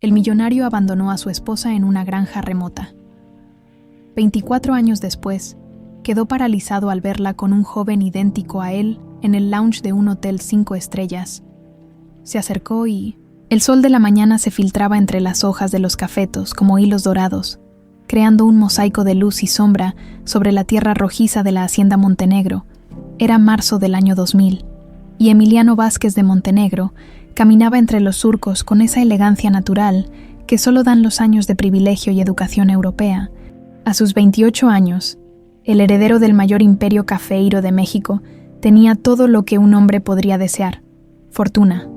el millonario abandonó a su esposa en una granja remota. 24 años después, quedó paralizado al verla con un joven idéntico a él en el lounge de un hotel 5 estrellas. Se acercó y el sol de la mañana se filtraba entre las hojas de los cafetos como hilos dorados, creando un mosaico de luz y sombra sobre la tierra rojiza de la hacienda Montenegro. Era marzo del año 2000, y Emiliano Vázquez de Montenegro caminaba entre los surcos con esa elegancia natural que solo dan los años de privilegio y educación europea. A sus 28 años, el heredero del mayor imperio cafeíro de México tenía todo lo que un hombre podría desear: fortuna,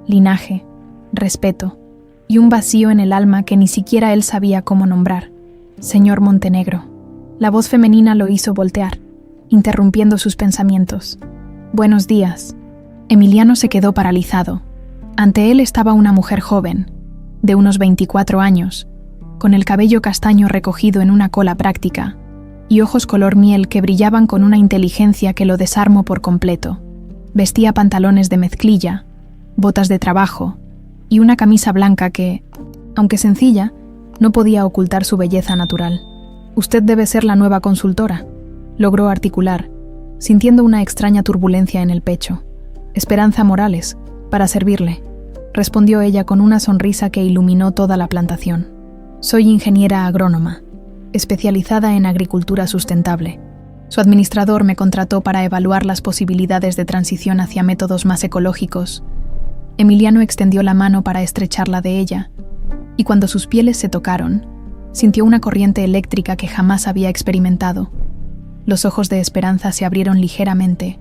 linaje, respeto y un vacío en el alma que ni siquiera él sabía cómo nombrar. Señor Montenegro. La voz femenina lo hizo voltear, interrumpiendo sus pensamientos. Buenos días. Emiliano se quedó paralizado. Ante él estaba una mujer joven, de unos 24 años, con el cabello castaño recogido en una cola práctica y ojos color miel que brillaban con una inteligencia que lo desarmó por completo. Vestía pantalones de mezclilla, botas de trabajo y una camisa blanca que, aunque sencilla, no podía ocultar su belleza natural. «Usted debe ser la nueva consultora», logró articular, sintiendo una extraña turbulencia en el pecho. «Esperanza Morales, para servirle», respondió ella con una sonrisa que iluminó toda la plantación. «Soy ingeniera agrónoma, especializada en agricultura sustentable. Su administrador me contrató para evaluar las posibilidades de transición hacia métodos más ecológicos». Emiliano extendió la mano para estrecharla de ella, y cuando sus pieles se tocaron, sintió una corriente eléctrica que jamás había experimentado. Los ojos de Esperanza se abrieron ligeramente,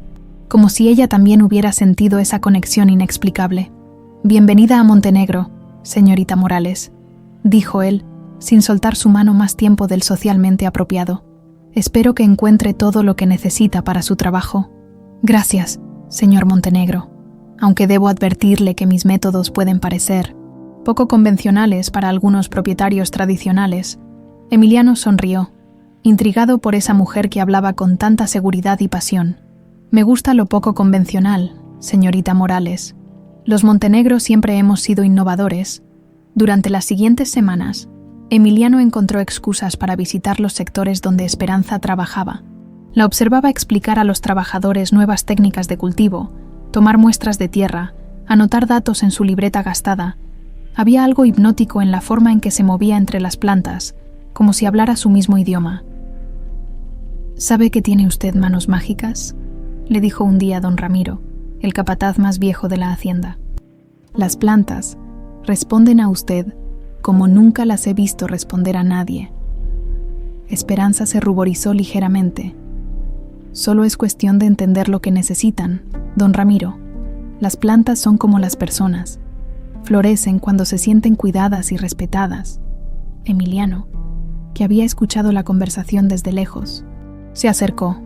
como si ella también hubiera sentido esa conexión inexplicable. «Bienvenida a Montenegro, señorita Morales», dijo él, sin soltar su mano más tiempo del socialmente apropiado. «Espero que encuentre todo lo que necesita para su trabajo». «Gracias, señor Montenegro, aunque debo advertirle que mis métodos pueden parecer poco convencionales para algunos propietarios tradicionales». Emiliano sonrió, intrigado por esa mujer que hablaba con tanta seguridad y pasión. «Me gusta lo poco convencional, señorita Morales. Los Montenegro siempre hemos sido innovadores». Durante las siguientes semanas, Emiliano encontró excusas para visitar los sectores donde Esperanza trabajaba. La observaba explicar a los trabajadores nuevas técnicas de cultivo, tomar muestras de tierra, anotar datos en su libreta gastada. Había algo hipnótico en la forma en que se movía entre las plantas, como si hablara su mismo idioma. «¿Sabe que tiene usted manos mágicas?», le dijo un día don Ramiro, el capataz más viejo de la hacienda. «Las plantas responden a usted como nunca las he visto responder a nadie». Esperanza se ruborizó ligeramente. «Solo es cuestión de entender lo que necesitan, don Ramiro. Las plantas son como las personas. Florecen cuando se sienten cuidadas y respetadas». Emiliano, que había escuchado la conversación desde lejos, se acercó.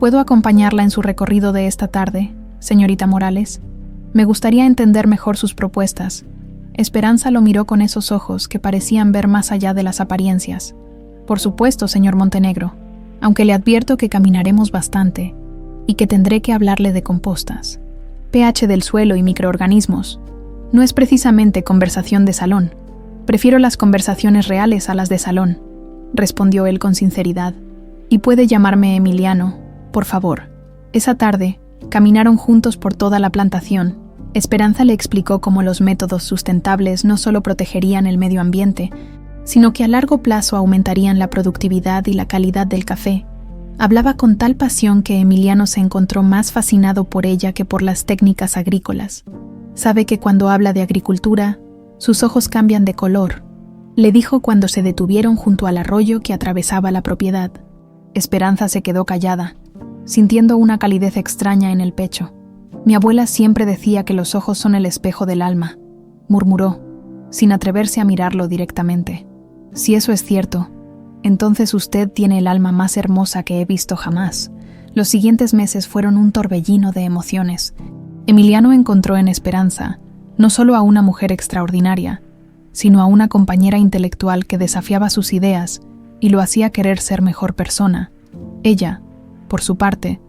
«¿Puedo acompañarla en su recorrido de esta tarde, señorita Morales? Me gustaría entender mejor sus propuestas». Esperanza lo miró con esos ojos que parecían ver más allá de las apariencias. «Por supuesto, señor Montenegro, aunque le advierto que caminaremos bastante y que tendré que hablarle de compostas, pH del suelo y microorganismos. No es precisamente conversación de salón. Prefiero las conversaciones reales a las de salón», respondió él con sinceridad. «Y puede llamarme Emiliano, por favor». Esa tarde, caminaron juntos por toda la plantación. Esperanza le explicó cómo los métodos sustentables no solo protegerían el medio ambiente, sino que a largo plazo aumentarían la productividad y la calidad del café. Hablaba con tal pasión que Emiliano se encontró más fascinado por ella que por las técnicas agrícolas. «Sabe que cuando habla de agricultura, sus ojos cambian de color», le dijo cuando se detuvieron junto al arroyo que atravesaba la propiedad. Esperanza se quedó callada, sintiendo una calidez extraña en el pecho. «Mi abuela siempre decía que los ojos son el espejo del alma», murmuró, sin atreverse a mirarlo directamente. «Si eso es cierto, entonces usted tiene el alma más hermosa que he visto jamás». Los siguientes meses fueron un torbellino de emociones. Emiliano encontró en Esperanza no solo a una mujer extraordinaria, sino a una compañera intelectual que desafiaba sus ideas y lo hacía querer ser mejor persona. Ella, por su parte,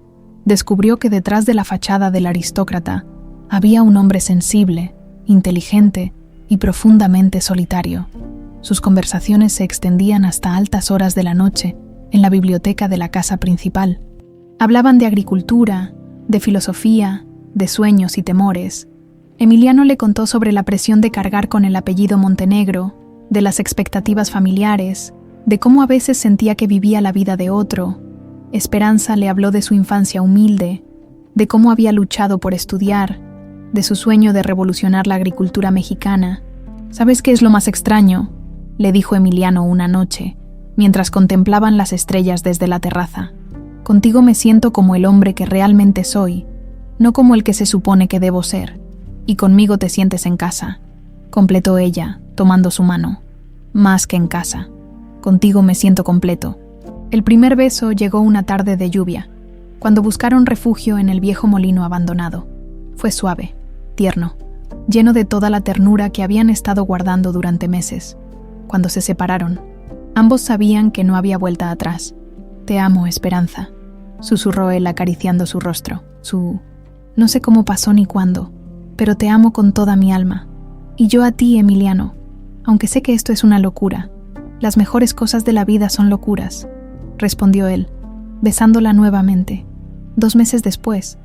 descubrió que detrás de la fachada del aristócrata había un hombre sensible, inteligente y profundamente solitario. Sus conversaciones se extendían hasta altas horas de la noche en la biblioteca de la casa principal. Hablaban de agricultura, de filosofía, de sueños y temores. Emiliano le contó sobre la presión de cargar con el apellido Montenegro, de las expectativas familiares, de cómo a veces sentía que vivía la vida de otro. Esperanza le habló de su infancia humilde, de cómo había luchado por estudiar, de su sueño de revolucionar la agricultura mexicana. ¿Sabes qué es lo más extraño?, le dijo Emiliano una noche, mientras contemplaban las estrellas desde la terraza. Contigo me siento como el hombre que realmente soy, no como el que se supone que debo ser, y conmigo te sientes en casa, completó ella, tomando su mano. Más que en casa. Contigo me siento completo. El primer beso llegó una tarde de lluvia, cuando buscaron refugio en el viejo molino abandonado. Fue suave, tierno, lleno de toda la ternura que habían estado guardando durante meses. Cuando se separaron, ambos sabían que no había vuelta atrás. Te amo, Esperanza, susurró él acariciando su rostro. No sé cómo pasó ni cuándo, pero te amo con toda mi alma. Y yo a ti, Emiliano, aunque sé que esto es una locura. Las mejores cosas de la vida son locuras, respondió él, besándola nuevamente. 2 meses después,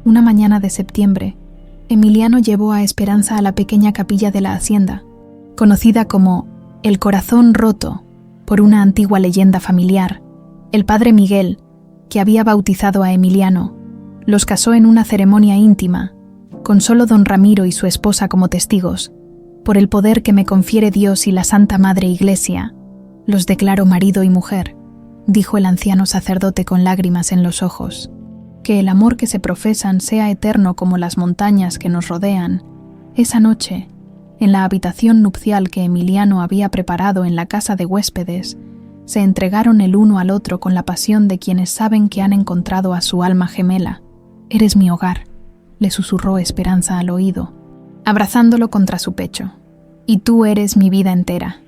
una mañana de septiembre, Emiliano llevó a Esperanza a la pequeña capilla de la hacienda, conocida como el Corazón Roto por una antigua leyenda familiar. El padre Miguel, que había bautizado a Emiliano, los casó en una ceremonia íntima, con solo don Ramiro y su esposa como testigos. Por el poder que me confiere Dios y la Santa Madre Iglesia, los declaro marido y mujer, dijo el anciano sacerdote con lágrimas en los ojos. Que el amor que se profesan sea eterno como las montañas que nos rodean. Esa noche, en la habitación nupcial que Emiliano había preparado en la casa de huéspedes, se entregaron el uno al otro con la pasión de quienes saben que han encontrado a su alma gemela. Eres mi hogar, le susurró Esperanza al oído, abrazándolo contra su pecho. Y tú eres mi vida entera,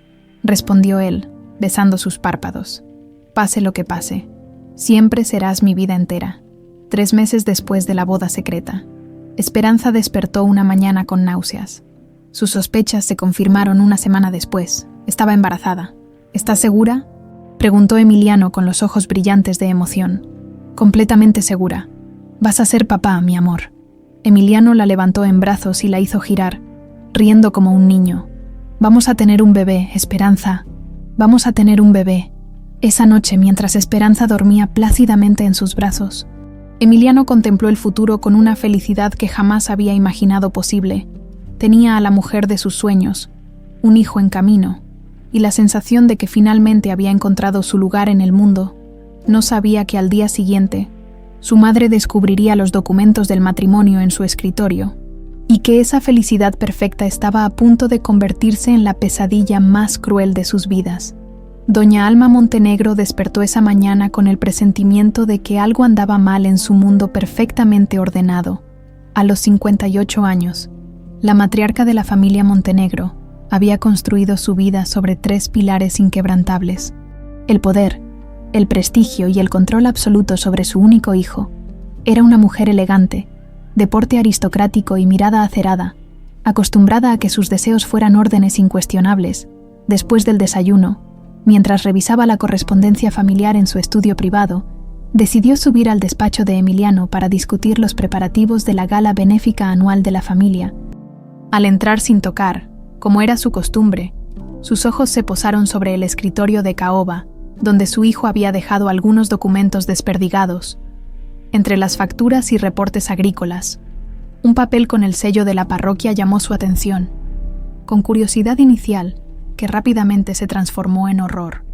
respondió él, besando sus párpados. Pase lo que pase, siempre serás mi vida entera. 3 meses después de la boda secreta, Esperanza despertó una mañana con náuseas. Sus sospechas se confirmaron una semana después. Estaba embarazada. ¿Estás segura?, preguntó Emiliano con los ojos brillantes de emoción. Completamente segura. Vas a ser papá, mi amor. Emiliano la levantó en brazos y la hizo girar, riendo como un niño. Vamos a tener un bebé, Esperanza. Vamos a tener un bebé. Esa noche, mientras Esperanza dormía plácidamente en sus brazos, Emiliano contempló el futuro con una felicidad que jamás había imaginado posible. Tenía a la mujer de sus sueños, un hijo en camino, y la sensación de que finalmente había encontrado su lugar en el mundo. No sabía que al día siguiente, su madre descubriría los documentos del matrimonio en su escritorio, y que esa felicidad perfecta estaba a punto de convertirse en la pesadilla más cruel de sus vidas. Doña Alma Montenegro despertó esa mañana con el presentimiento de que algo andaba mal en su mundo perfectamente ordenado. A los 58 años, la matriarca de la familia Montenegro había construido su vida sobre 3 pilares inquebrantables: el poder, el prestigio y el control absoluto sobre su único hijo. Era una mujer elegante, de porte aristocrático y mirada acerada, acostumbrada a que sus deseos fueran órdenes incuestionables. Después del desayuno, mientras revisaba la correspondencia familiar en su estudio privado, decidió subir al despacho de Emiliano para discutir los preparativos de la gala benéfica anual de la familia. Al entrar sin tocar, como era su costumbre, sus ojos se posaron sobre el escritorio de caoba, donde su hijo había dejado algunos documentos desperdigados. Entre las facturas y reportes agrícolas, un papel con el sello de la parroquia llamó su atención. Con curiosidad inicial, que rápidamente se transformó en horror,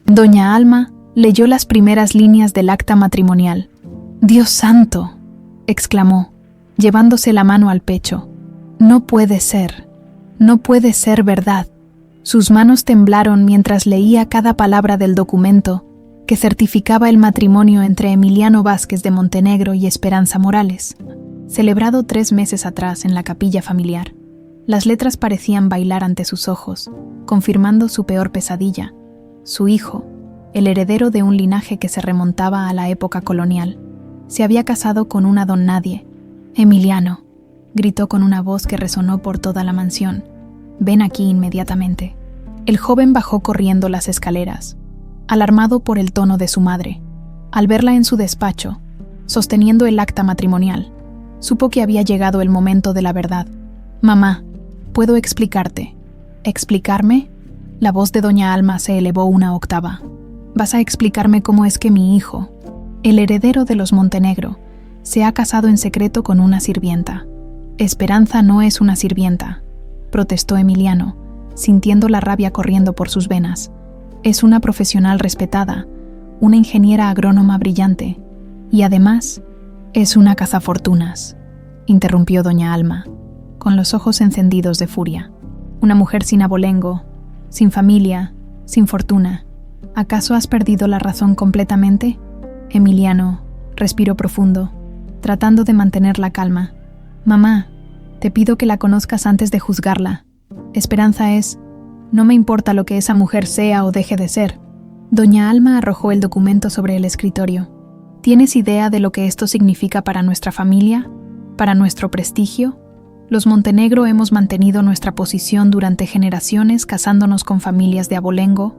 Doña Alma leyó las primeras líneas del acta matrimonial. «¡Dios santo!», exclamó, llevándose la mano al pecho. «No puede ser verdad». Sus manos temblaron mientras leía cada palabra del documento que certificaba el matrimonio entre Emiliano Vázquez de Montenegro y Esperanza Morales, celebrado 3 meses atrás en la capilla familiar. Las letras parecían bailar ante sus ojos, confirmando su peor pesadilla: su hijo, el heredero de un linaje que se remontaba a la época colonial, se había casado con una don nadie. «Emiliano», gritó con una voz que resonó por toda la mansión. Ven aquí inmediatamente. El joven bajó corriendo las escaleras, alarmado por el tono de su madre. Al verla en su despacho, sosteniendo el acta matrimonial, supo que había llegado el momento de la verdad. «Mamá, ¿puedo explicarte?» «¿Explicarme?» La voz de doña Alma se elevó una octava. «¿Vas a explicarme cómo es que mi hijo, el heredero de los Montenegro, se ha casado en secreto con una sirvienta?» «Esperanza no es una sirvienta», protestó Emiliano, sintiendo la rabia corriendo por sus venas. «Es una profesional respetada, una ingeniera agrónoma brillante, y además es una cazafortunas», interrumpió doña Alma, con los ojos encendidos de furia. «Una mujer sin abolengo, sin familia, sin fortuna. ¿Acaso has perdido la razón completamente?» Emiliano respiró profundo, tratando de mantener la calma. «Mamá, te pido que la conozcas antes de juzgarla. Esperanza es... No me importa lo que esa mujer sea o deje de ser». Doña Alma arrojó el documento sobre el escritorio. «¿Tienes idea de lo que esto significa para nuestra familia? ¿Para nuestro prestigio? Los Montenegro hemos mantenido nuestra posición durante generaciones casándonos con familias de abolengo,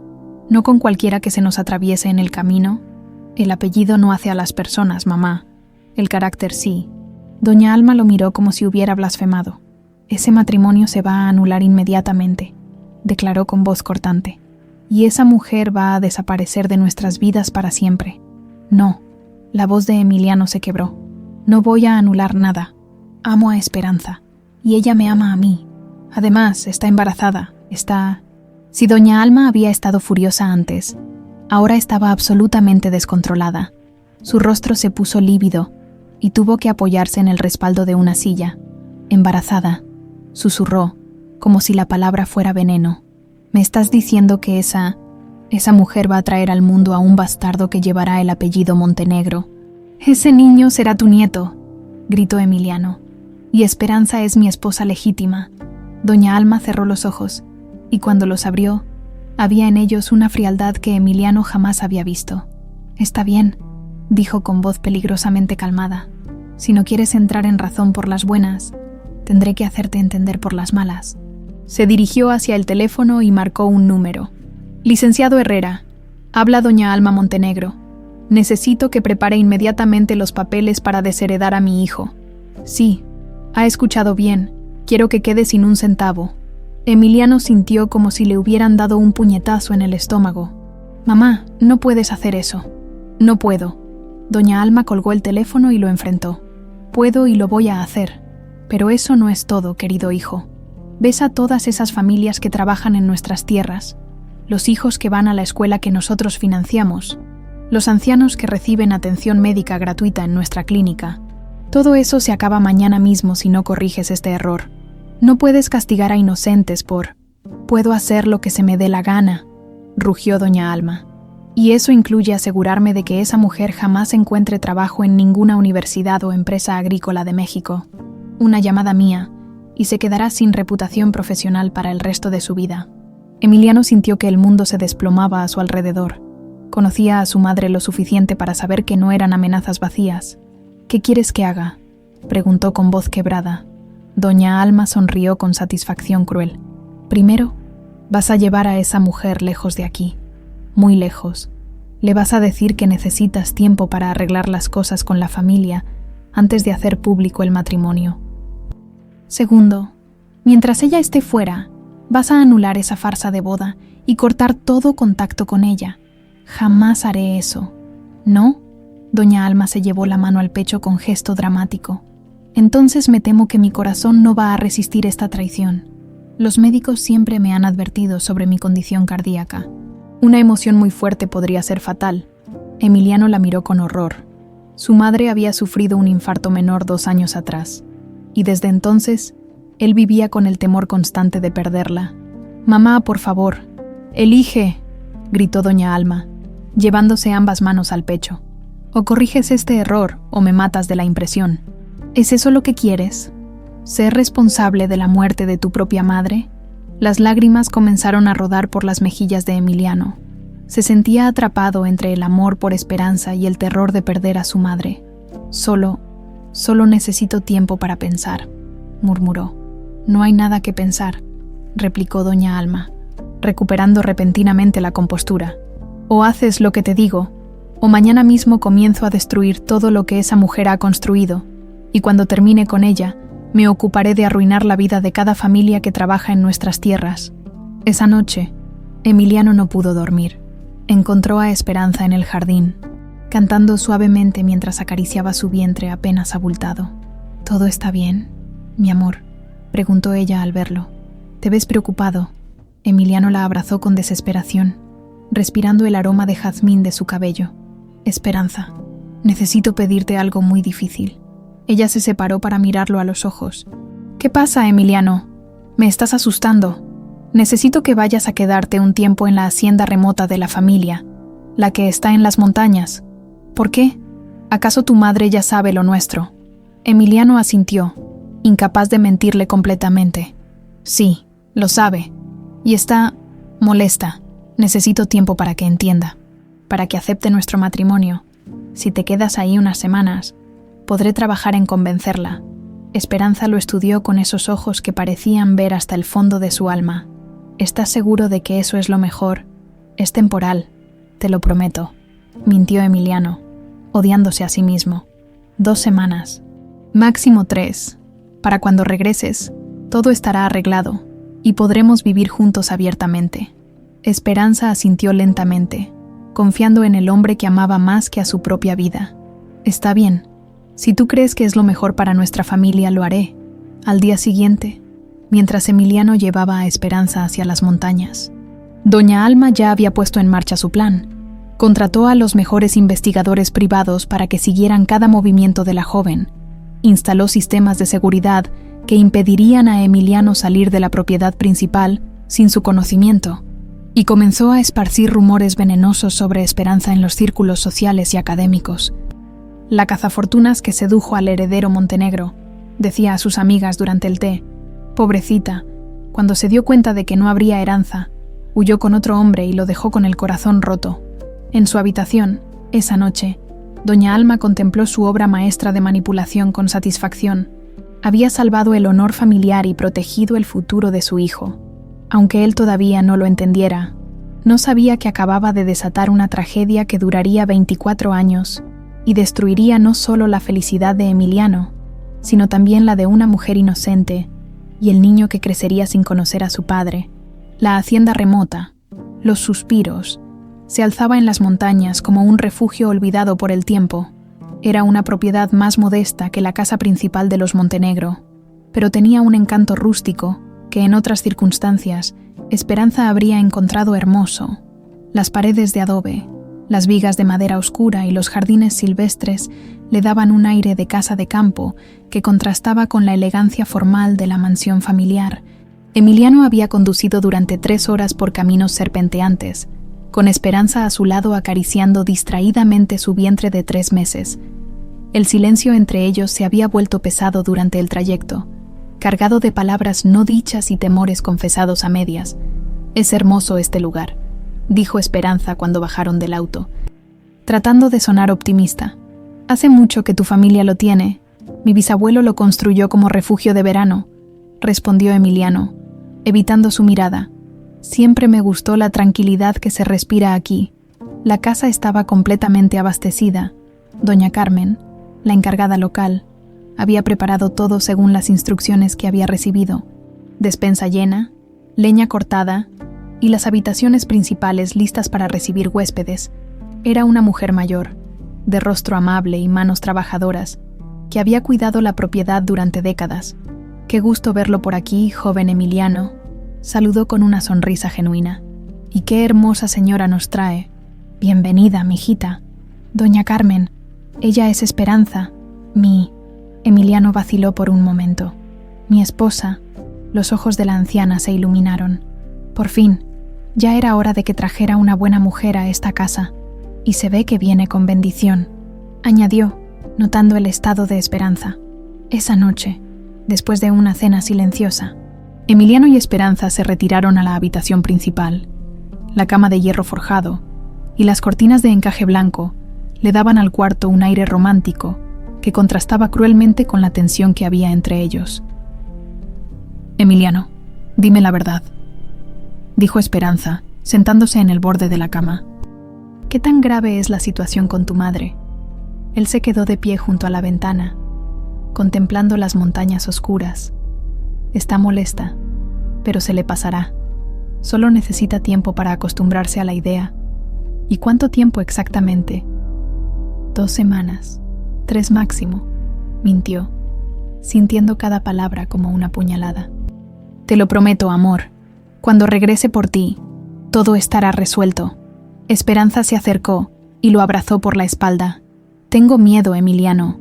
no con cualquiera que se nos atraviese en el camino. El apellido no hace a las personas, mamá. El carácter sí». Doña Alma lo miró como si hubiera blasfemado. «Ese matrimonio se va a anular inmediatamente», declaró con voz cortante. «Y esa mujer va a desaparecer de nuestras vidas para siempre». «No». La voz de Emiliano se quebró. «No voy a anular nada. Amo a Esperanza. Y ella me ama a mí. Además, está embarazada. Está...» Si doña Alma había estado furiosa antes, ahora estaba absolutamente descontrolada. Su rostro se puso lívido y tuvo que apoyarse en el respaldo de una silla. «Embarazada», susurró, como si la palabra fuera veneno. «¿Me estás diciendo que esa mujer va a traer al mundo a un bastardo que llevará el apellido Montenegro?» «Ese niño será tu nieto», gritó Emiliano. «Y Esperanza es mi esposa legítima». Doña Alma cerró los ojos, y cuando los abrió, había en ellos una frialdad que Emiliano jamás había visto. «Está bien», dijo con voz peligrosamente calmada. «Si no quieres entrar en razón por las buenas, tendré que hacerte entender por las malas». Se dirigió hacia el teléfono y marcó un número. «Licenciado Herrera, habla doña Alma Montenegro. Necesito que prepare inmediatamente los papeles para desheredar a mi hijo». «Sí, ha escuchado bien. Quiero que quede sin un centavo». Emiliano sintió como si le hubieran dado un puñetazo en el estómago. «Mamá, no puedes hacer eso». «No puedo». Doña Alma colgó el teléfono y lo enfrentó. «Puedo y lo voy a hacer. Pero eso no es todo, querido hijo. Ves a todas esas familias que trabajan en nuestras tierras, los hijos que van a la escuela que nosotros financiamos, los ancianos que reciben atención médica gratuita en nuestra clínica. Todo eso se acaba mañana mismo si no corriges este error. No puedes castigar a inocentes por... «Puedo hacer lo que se me dé la gana», rugió doña Alma. «Y eso incluye asegurarme de que esa mujer jamás encuentre trabajo en ninguna universidad o empresa agrícola de México. Una llamada mía, y se quedará sin reputación profesional para el resto de su vida». Emiliano sintió que el mundo se desplomaba a su alrededor. Conocía a su madre lo suficiente para saber que no eran amenazas vacías. «¿Qué quieres que haga?», preguntó con voz quebrada. Doña Alma sonrió con satisfacción cruel. «Primero, vas a llevar a esa mujer lejos de aquí, muy lejos. Le vas a decir que necesitas tiempo para arreglar las cosas con la familia antes de hacer público el matrimonio. Segundo, mientras ella esté fuera, vas a anular esa farsa de boda y cortar todo contacto con ella. Jamás haré eso». «¿No?». Doña Alma se llevó la mano al pecho con gesto dramático. «Entonces me temo que mi corazón no va a resistir esta traición. Los médicos siempre me han advertido sobre mi condición cardíaca. Una emoción muy fuerte podría ser fatal». Emiliano la miró con horror. Su madre había sufrido un infarto menor 2 años atrás, y desde entonces él vivía con el temor constante de perderla. «Mamá, por favor, elige», gritó doña Alma, llevándose ambas manos al pecho. «O corriges este error o me matas de la impresión. ¿Es eso lo que quieres? ¿Ser responsable de la muerte de tu propia madre?». Las lágrimas comenzaron a rodar por las mejillas de Emiliano. Se sentía atrapado entre el amor por Esperanza y el terror de perder a su madre. Solo necesito tiempo para pensar», murmuró. «No hay nada que pensar. replicó doña Alma, recuperando repentinamente la compostura. O haces lo que te digo, o mañana mismo comienzo a destruir todo lo que esa mujer ha construido, y cuando termine con ella, me ocuparé de arruinar la vida de cada familia que trabaja en nuestras tierras. Esa noche, Emiliano no pudo dormir. Encontró a Esperanza en el jardín, cantando suavemente mientras acariciaba su vientre apenas abultado. «¿Todo está bien, mi amor?», preguntó ella al verlo. «¿Te ves preocupado?». Emiliano la abrazó con desesperación, respirando el aroma de jazmín de su cabello. «Esperanza, necesito pedirte algo muy difícil». Ella se separó para mirarlo a los ojos. «¿Qué pasa, Emiliano? Me estás asustando. Necesito que vayas a quedarte un tiempo en la hacienda remota de la familia, la que está en las montañas. ¿Por qué? ¿Acaso tu madre ya sabe lo nuestro?». Emiliano asintió, incapaz de mentirle completamente. «Sí, lo sabe. Y está molesta. Necesito tiempo para que entienda, para que acepte nuestro matrimonio. Si te quedas ahí unas semanas, podré trabajar en convencerla». Esperanza lo estudió con esos ojos que parecían ver hasta el fondo de su alma. «¿Estás seguro de que eso es lo mejor? Es temporal, te lo prometo», mintió Emiliano, odiándose a sí mismo. 2 semanas, máximo 3. Para cuando regreses, todo estará arreglado y podremos vivir juntos abiertamente». Esperanza asintió lentamente, confiando en el hombre que amaba más que a su propia vida. «Está bien. Si tú crees que es lo mejor para nuestra familia, lo haré». Al día siguiente, mientras Emiliano llevaba a Esperanza hacia las montañas, doña Alma ya había puesto en marcha su plan. Contrató a los mejores investigadores privados para que siguieran cada movimiento de la joven. Instaló sistemas de seguridad que impedirían a Emiliano salir de la propiedad principal sin su conocimiento, y comenzó a esparcir rumores venenosos sobre Esperanza en los círculos sociales y académicos. «La cazafortunas que sedujo al heredero Montenegro», decía a sus amigas durante el té. «Pobrecita, cuando se dio cuenta de que no habría heranza, huyó con otro hombre y lo dejó con el corazón roto». En su habitación, esa noche, doña Alma contempló su obra maestra de manipulación con satisfacción. Había salvado el honor familiar y protegido el futuro de su hijo. Aunque él todavía no lo entendiera, no sabía que acababa de desatar una tragedia que duraría 24 años y destruiría no solo la felicidad de Emiliano, sino también la de una mujer inocente y el niño que crecería sin conocer a su padre. La hacienda remota, los suspiros, se alzaba en las montañas como un refugio olvidado por el tiempo. Era una propiedad más modesta que la casa principal de los Montenegro, pero tenía un encanto rústico que en otras circunstancias Esperanza habría encontrado hermoso. Las paredes de adobe, las vigas de madera oscura y los jardines silvestres le daban un aire de casa de campo que contrastaba con la elegancia formal de la mansión familiar. Emiliano había conducido durante 3 horas por caminos serpenteantes, con Esperanza a su lado acariciando distraídamente su vientre de 3 meses. El silencio entre ellos se había vuelto pesado durante el trayecto, cargado de palabras no dichas y temores confesados a medias. «Es hermoso este lugar», dijo Esperanza cuando bajaron del auto, tratando de sonar optimista. «Hace mucho que tu familia lo tiene. Mi bisabuelo lo construyó como refugio de verano», respondió Emiliano, evitando su mirada. «Siempre me gustó la tranquilidad que se respira aquí». La casa estaba completamente abastecida. Doña Carmen, la encargada local, había preparado todo según las instrucciones que había recibido. Despensa llena, leña cortada y las habitaciones principales listas para recibir huéspedes. Era una mujer mayor, de rostro amable y manos trabajadoras, que había cuidado la propiedad durante décadas. «Qué gusto verlo por aquí, joven Emiliano», saludó con una sonrisa genuina. «Y qué hermosa señora nos trae. Bienvenida, mijita. Doña Carmen, ella es Esperanza, mi...». Emiliano vaciló por un momento. «Mi esposa». Los ojos de la anciana se iluminaron. Por fin, ya era hora de que trajera una buena mujer a esta casa, y se ve que viene con bendición, añadió, notando el estado de Esperanza. Esa noche, después de una cena silenciosa, Emiliano y Esperanza se retiraron a la habitación principal. La cama de hierro forjado y las cortinas de encaje blanco le daban al cuarto un aire romántico que contrastaba cruelmente con la tensión que había entre ellos. «Emiliano, Dime la verdad, dijo Esperanza, sentándose en el borde de la cama. ¿Qué tan grave es la situación con tu madre? Él se quedó de pie junto a la ventana, contemplando las montañas oscuras. Está molesta, pero se le pasará. Solo necesita tiempo para acostumbrarse a la idea. ¿Y cuánto tiempo exactamente? 2 semanas, 3 máximo, mintió, sintiendo cada palabra como una puñalada. Te lo prometo, amor. Cuando regrese por ti, todo estará resuelto. Esperanza se acercó y lo abrazó por la espalda. Tengo miedo, Emiliano,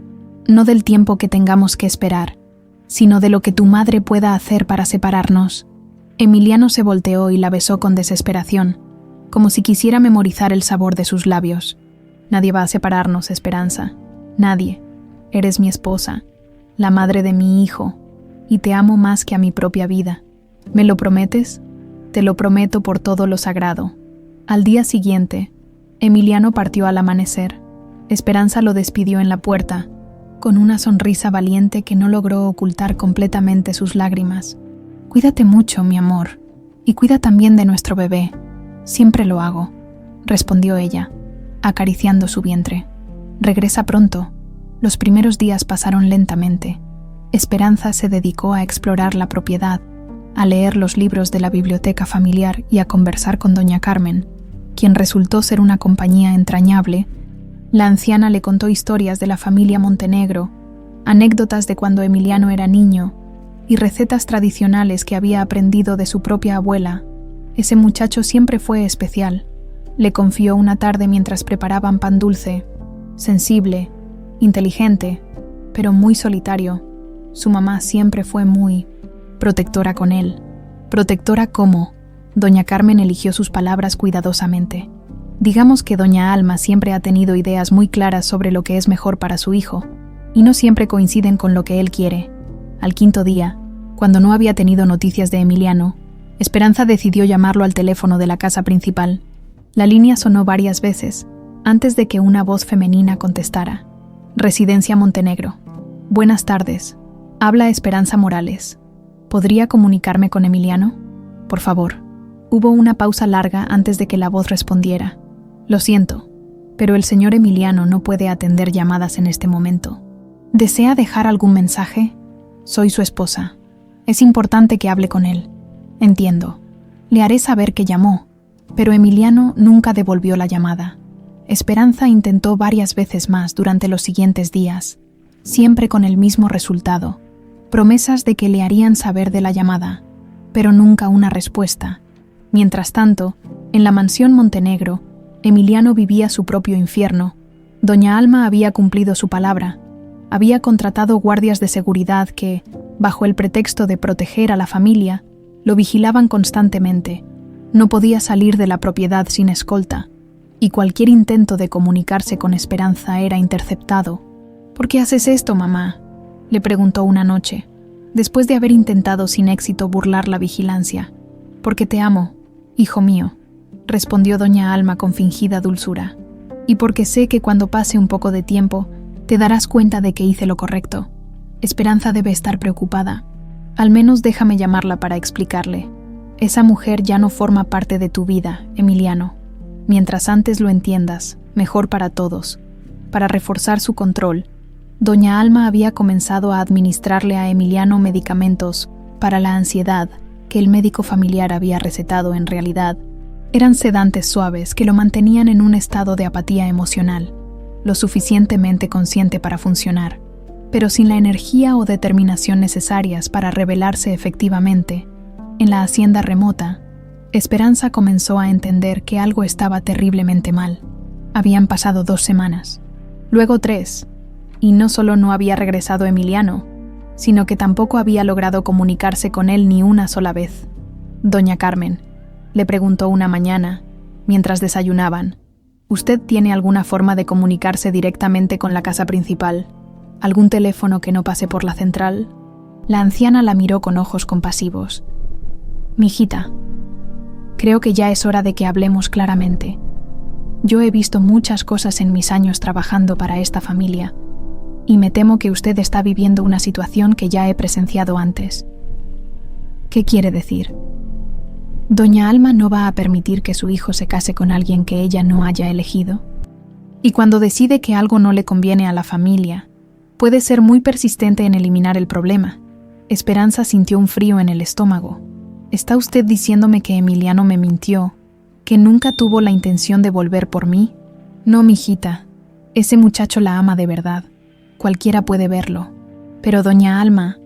no del tiempo que tengamos que esperar, sino de lo que tu madre pueda hacer para separarnos. Emiliano se volteó y la besó con desesperación, como si quisiera memorizar el sabor de sus labios. Nadie va a separarnos, Esperanza. Nadie. Eres mi esposa, la madre de mi hijo, y te amo más que a mi propia vida. ¿Me lo prometes? Te lo prometo por todo lo sagrado. Al día siguiente, Emiliano partió al amanecer. Esperanza lo despidió en la puerta, con una sonrisa valiente que no logró ocultar completamente sus lágrimas. Cuídate mucho, mi amor, y cuida también de nuestro bebé. Siempre lo hago, respondió ella, acariciando su vientre. Regresa pronto. Los primeros días pasaron lentamente. Esperanza se dedicó a explorar la propiedad, a leer los libros de la biblioteca familiar y a conversar con doña Carmen, quien resultó ser una compañía entrañable. La anciana le contó historias de la familia Montenegro, anécdotas de cuando Emiliano era niño y recetas tradicionales que había aprendido de su propia abuela. Ese muchacho siempre fue especial. Le confió una tarde mientras preparaban pan dulce. Sensible, inteligente, pero muy solitario. Su mamá siempre fue muy protectora con él. Protectora como. Doña Carmen eligió sus palabras cuidadosamente. Digamos que doña Alma siempre ha tenido ideas muy claras sobre lo que es mejor para su hijo, y no siempre coinciden con lo que él quiere. Al 5.º día, cuando no había tenido noticias de Emiliano, Esperanza decidió llamarlo al teléfono de la casa principal. La línea sonó varias veces, antes de que una voz femenina contestara. Residencia Montenegro. Buenas tardes. Habla Esperanza Morales. ¿Podría comunicarme con Emiliano? Por favor. Hubo una pausa larga antes de que la voz respondiera. Lo siento, pero el señor Emiliano no puede atender llamadas en este momento. ¿Desea dejar algún mensaje? Soy su esposa. Es importante que hable con él. Entiendo. Le haré saber que llamó, pero Emiliano nunca devolvió la llamada. Esperanza intentó varias veces más durante los siguientes días, siempre con el mismo resultado. Promesas de que le harían saber de la llamada, pero nunca una respuesta. Mientras tanto, en la mansión Montenegro, Emiliano vivía su propio infierno. Doña Alma había cumplido su palabra. Había contratado guardias de seguridad que, bajo el pretexto de proteger a la familia, lo vigilaban constantemente. No podía salir de la propiedad sin escolta, y cualquier intento de comunicarse con Esperanza era interceptado. ¿Por qué haces esto, mamá?, le preguntó una noche, después de haber intentado sin éxito burlar la vigilancia. Porque te amo, hijo mío, respondió doña Alma con fingida dulzura, y porque sé que cuando pase un poco de tiempo te darás cuenta de que hice lo correcto. Esperanza debe estar preocupada. Al menos déjame llamarla para explicarle. Esa mujer ya no forma parte de tu vida, Emiliano. Mientras antes lo entiendas, mejor para todos. Para reforzar su control, doña Alma había comenzado a administrarle a Emiliano medicamentos para la ansiedad que el médico familiar había recetado. En realidad, eran sedantes suaves que lo mantenían en un estado de apatía emocional, lo suficientemente consciente para funcionar, pero sin la energía o determinación necesarias para rebelarse efectivamente. En la hacienda remota, Esperanza comenzó a entender que algo estaba terriblemente mal. Habían pasado 2 semanas, luego 3, y no solo no había regresado Emiliano, sino que tampoco había logrado comunicarse con él ni una sola vez. Doña Carmen le preguntó una mañana, mientras desayunaban, ¿usted tiene alguna forma de comunicarse directamente con la casa principal? ¿Algún teléfono que no pase por la central? La anciana la miró con ojos compasivos. Mijita, creo que ya es hora de que hablemos claramente. Yo he visto muchas cosas en mis años trabajando para esta familia, y me temo que usted está viviendo una situación que ya he presenciado antes. ¿Qué quiere decir? Doña Alma no va a permitir que su hijo se case con alguien que ella no haya elegido. Y cuando decide que algo no le conviene a la familia, puede ser muy persistente en eliminar el problema. Esperanza sintió un frío en el estómago. ¿Está usted diciéndome que Emiliano me mintió? ¿Que nunca tuvo la intención de volver por mí? No, mijita. Ese muchacho la ama de verdad. Cualquiera puede verlo. Pero doña Alma,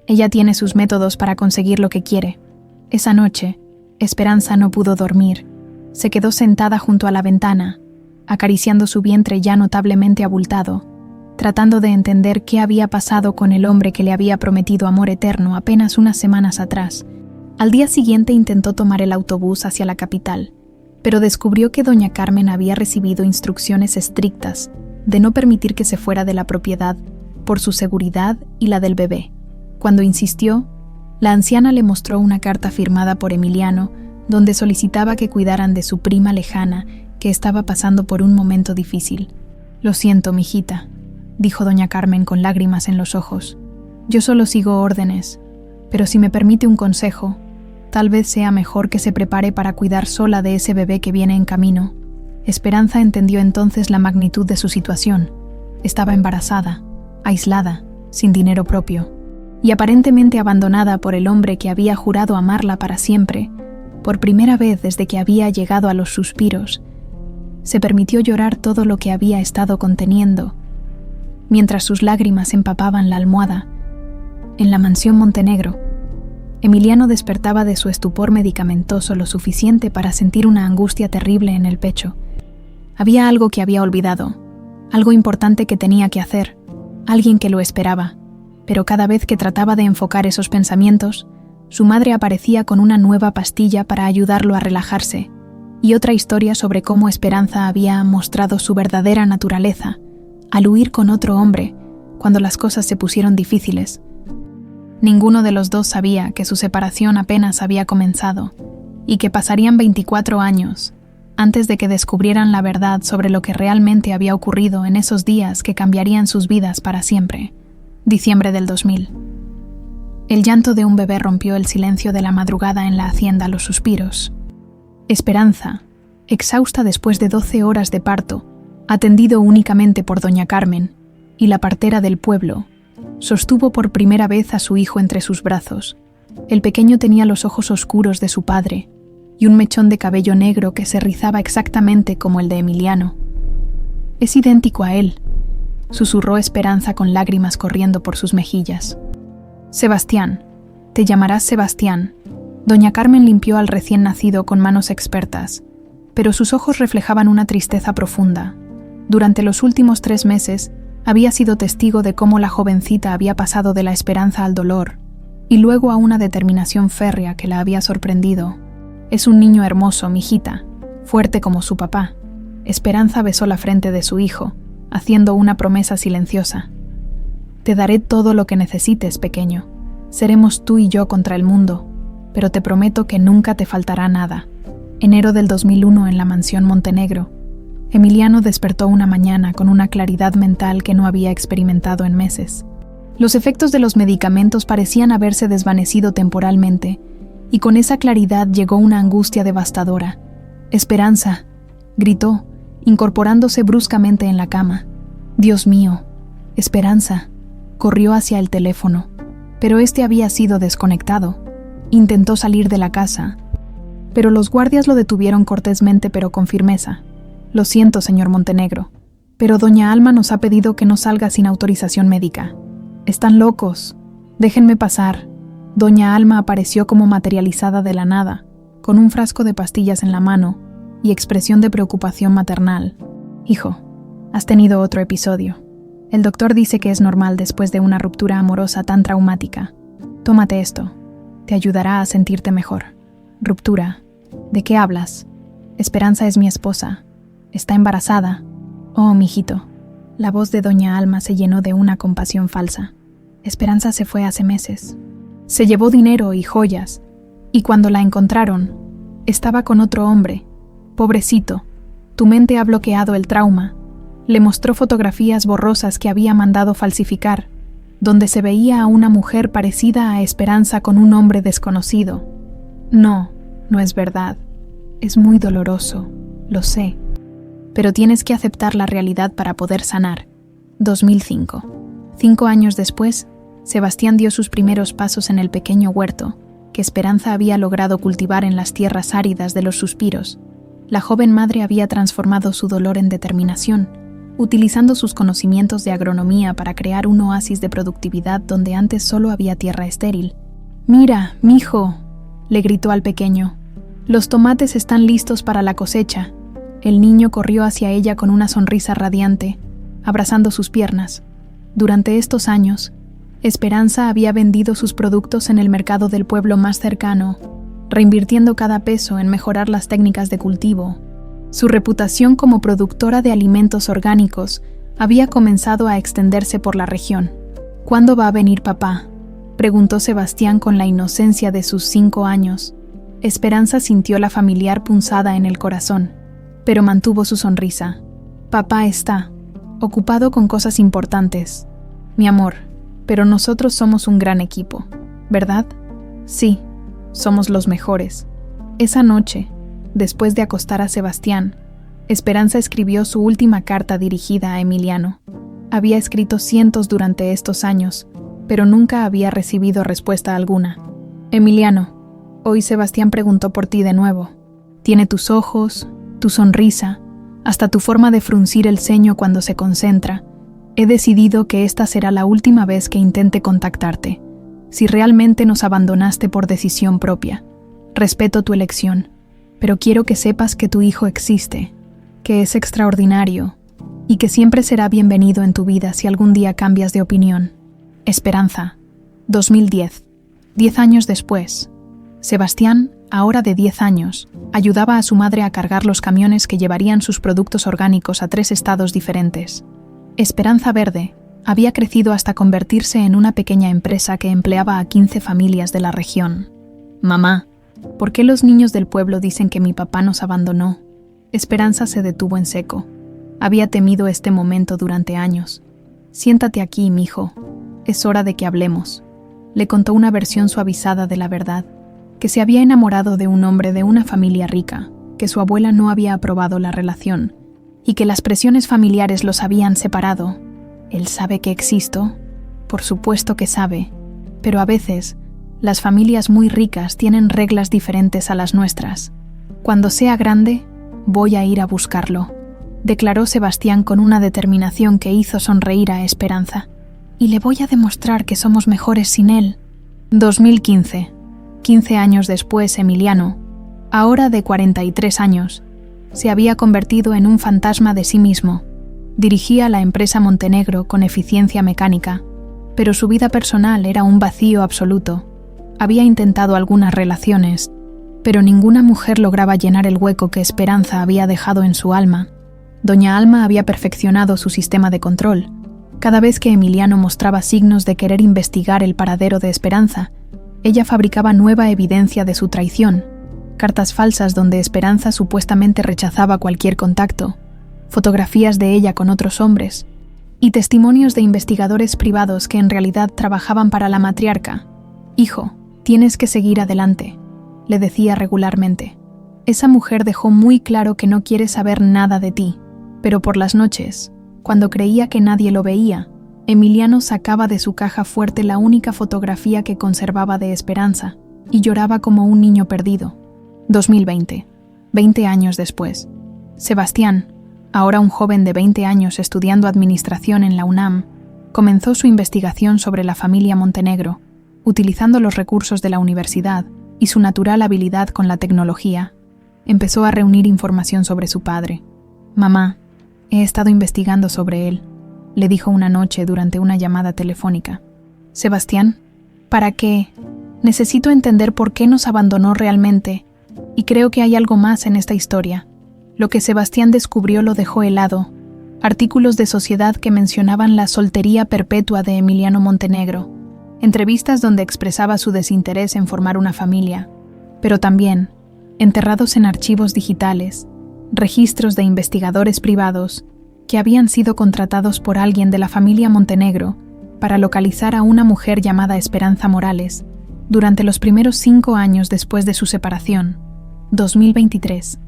ella tiene sus métodos para conseguir lo que quiere. Esa noche, Esperanza no pudo dormir. Se quedó sentada junto a la ventana, acariciando su vientre ya notablemente abultado, tratando de entender qué había pasado con el hombre que le había prometido amor eterno apenas unas semanas atrás. Al día siguiente intentó tomar el autobús hacia la capital, pero descubrió que doña Carmen había recibido instrucciones estrictas de no permitir que se fuera de la propiedad por su seguridad y la del bebé. Cuando insistió, la anciana le mostró una carta firmada por Emiliano donde solicitaba que cuidaran de su prima lejana que estaba pasando por un momento difícil. «Lo siento, mijita», dijo doña Carmen con lágrimas en los ojos. «Yo solo sigo órdenes, pero si me permite un consejo, tal vez sea mejor que se prepare para cuidar sola de ese bebé que viene en camino». Esperanza entendió entonces la magnitud de su situación. Estaba embarazada, aislada, sin dinero propio, y aparentemente abandonada por el hombre que había jurado amarla para siempre. Por primera vez desde que había llegado a los suspiros, se permitió llorar todo lo que había estado conteniendo, mientras sus lágrimas empapaban la almohada. En la mansión Montenegro, Emiliano despertaba de su estupor medicamentoso lo suficiente para sentir una angustia terrible en el pecho. Había algo que había olvidado, algo importante que tenía que hacer, alguien que lo esperaba, pero cada vez que trataba de enfocar esos pensamientos, su madre aparecía con una nueva pastilla para ayudarlo a relajarse, y otra historia sobre cómo Esperanza había mostrado su verdadera naturaleza al huir con otro hombre cuando las cosas se pusieron difíciles. Ninguno de los dos sabía que su separación apenas había comenzado y que pasarían 24 años antes de que descubrieran la verdad sobre lo que realmente había ocurrido en esos días que cambiarían sus vidas para siempre. Diciembre del 2000. El llanto de un bebé rompió el silencio de la madrugada en la hacienda Los Suspiros. Esperanza, exhausta después de 12 horas de parto, atendido únicamente por doña Carmen y la partera del pueblo, sostuvo por primera vez a su hijo entre sus brazos. El pequeño tenía los ojos oscuros de su padre y un mechón de cabello negro que se rizaba exactamente como el de Emiliano. «Es idéntico a él», susurró Esperanza con lágrimas corriendo por sus mejillas. «Sebastián, te llamarás Sebastián». Doña Carmen limpió al recién nacido con manos expertas, pero sus ojos reflejaban una tristeza profunda. Durante los últimos 3 meses, había sido testigo de cómo la jovencita había pasado de la esperanza al dolor, y luego a una determinación férrea que la había sorprendido. «Es un niño hermoso, mijita, fuerte como su papá». Esperanza besó la frente de su hijo, haciendo una promesa silenciosa. «Te daré todo lo que necesites, pequeño. Seremos tú y yo contra el mundo, pero te prometo que nunca te faltará nada». Enero del 2001 en la mansión Montenegro. Emiliano despertó una mañana con una claridad mental que no había experimentado en meses. Los efectos de los medicamentos parecían haberse desvanecido temporalmente, y con esa claridad llegó una angustia devastadora. «Esperanza», gritó, incorporándose bruscamente en la cama. «Dios mío, Esperanza». Corrió hacia el teléfono, pero este había sido desconectado. Intentó salir de la casa, pero los guardias lo detuvieron cortésmente pero con firmeza. «Lo siento, señor Montenegro, pero doña Alma nos ha pedido que no salga sin autorización médica». «Están locos. Déjenme pasar». Doña Alma apareció como materializada de la nada, con un frasco de pastillas en la mano y expresión de preocupación maternal. «Hijo, has tenido otro episodio. El doctor dice que es normal después de una ruptura amorosa tan traumática. Tómate esto. Te ayudará a sentirte mejor». «¿Ruptura? ¿De qué hablas?» «Esperanza es mi esposa. Está embarazada». «Oh, mijito». La voz de doña Alma se llenó de una compasión falsa. «Esperanza se fue hace meses. Se llevó dinero y joyas, y cuando la encontraron, estaba con otro hombre. Pobrecito, tu mente ha bloqueado el trauma». Le mostró fotografías borrosas que había mandado falsificar. donde se veía a una mujer parecida a Esperanza con un hombre desconocido. No, no es verdad. Es muy doloroso, lo sé. Pero tienes que aceptar la realidad para poder sanar. 2005. 5 años después, Sebastián dio sus primeros pasos en el pequeño huerto que Esperanza había logrado cultivar en las tierras áridas de los suspiros. La joven madre había transformado su dolor en determinación, utilizando sus conocimientos de agronomía para crear un oasis de productividad donde antes solo había tierra estéril. «Mira, mijo», le gritó al pequeño, «los tomates están listos para la cosecha». El niño corrió hacia ella con una sonrisa radiante, abrazando sus piernas. Durante estos años, Esperanza había vendido sus productos en el mercado del pueblo más cercano, reinvirtiendo cada peso en mejorar las técnicas de cultivo. Su reputación como productora de alimentos orgánicos había comenzado a extenderse por la región. «¿Cuándo va a venir papá?», preguntó Sebastián con la inocencia de sus 5 años. Esperanza sintió la familiar punzada en el corazón, pero mantuvo su sonrisa. «Papá está ocupado con cosas importantes, mi amor, pero nosotros somos un gran equipo, ¿verdad?» «Sí, somos los mejores». Esa noche, después de acostar a Sebastián, Esperanza escribió su última carta dirigida a Emiliano. Había escrito cientos durante estos años, pero nunca había recibido respuesta alguna. «Emiliano, hoy Sebastián preguntó por ti de nuevo. Tiene tus ojos, tu sonrisa, hasta tu forma de fruncir el ceño cuando se concentra. He decidido que esta será la última vez que intente contactarte. Si realmente nos abandonaste por decisión propia, respeto tu elección, pero quiero que sepas que tu hijo existe, que es extraordinario y que siempre será bienvenido en tu vida si algún día cambias de opinión. Esperanza, 2010. 10 años después, Sebastián, ahora de 10 años, ayudaba a su madre a cargar los camiones que llevarían sus productos orgánicos a 3 estados diferentes. Esperanza Verde había crecido hasta convertirse en una pequeña empresa que empleaba a 15 familias de la región. «Mamá, ¿por qué los niños del pueblo dicen que mi papá nos abandonó?». Esperanza se detuvo en seco. Había temido este momento durante años. «Siéntate aquí, mijo. Es hora de que hablemos». Le contó una versión suavizada de la verdad, que se había enamorado de un hombre de una familia rica, que su abuela no había aprobado la relación, y que las presiones familiares los habían separado. «¿Él sabe que existo?». «Por supuesto que sabe, pero a veces las familias muy ricas tienen reglas diferentes a las nuestras. Cuando sea grande, voy a ir a buscarlo», declaró Sebastián con una determinación que hizo sonreír a Esperanza. «Y le voy a demostrar que somos mejores sin él». 2015. 15 años después, Emiliano, ahora de 43 años, se había convertido en un fantasma de sí mismo. Dirigía la empresa Montenegro con eficiencia mecánica, pero su vida personal era un vacío absoluto. Había intentado algunas relaciones, pero ninguna mujer lograba llenar el hueco que Esperanza había dejado en su alma. Doña Alma había perfeccionado su sistema de control. Cada vez que Emiliano mostraba signos de querer investigar el paradero de Esperanza, ella fabricaba nueva evidencia de su traición, cartas falsas donde Esperanza supuestamente rechazaba cualquier contacto, fotografías de ella con otros hombres, y testimonios de investigadores privados que en realidad trabajaban para la matriarca. «Hijo, tienes que seguir adelante», le decía regularmente. «Esa mujer dejó muy claro que no quiere saber nada de ti», pero por las noches, cuando creía que nadie lo veía, Emiliano sacaba de su caja fuerte la única fotografía que conservaba de Esperanza y lloraba como un niño perdido. 2020. 20 años después, Sebastián, ahora un joven de 20 años estudiando administración en la UNAM, comenzó su investigación sobre la familia Montenegro, utilizando los recursos de la universidad y su natural habilidad con la tecnología. Empezó a reunir información sobre su padre. «Mamá, he estado investigando sobre él», le dijo una noche durante una llamada telefónica. «Sebastián, ¿para qué? Necesito entender por qué nos abandonó realmente, y creo que hay algo más en esta historia». Lo que Sebastián descubrió lo dejó helado. Artículos de Sociedad que mencionaban la soltería perpetua de Emiliano Montenegro, entrevistas donde expresaba su desinterés en formar una familia, pero también, enterrados en archivos digitales, registros de investigadores privados que habían sido contratados por alguien de la familia Montenegro para localizar a una mujer llamada Esperanza Morales durante los primeros 5 años después de su separación. 2023,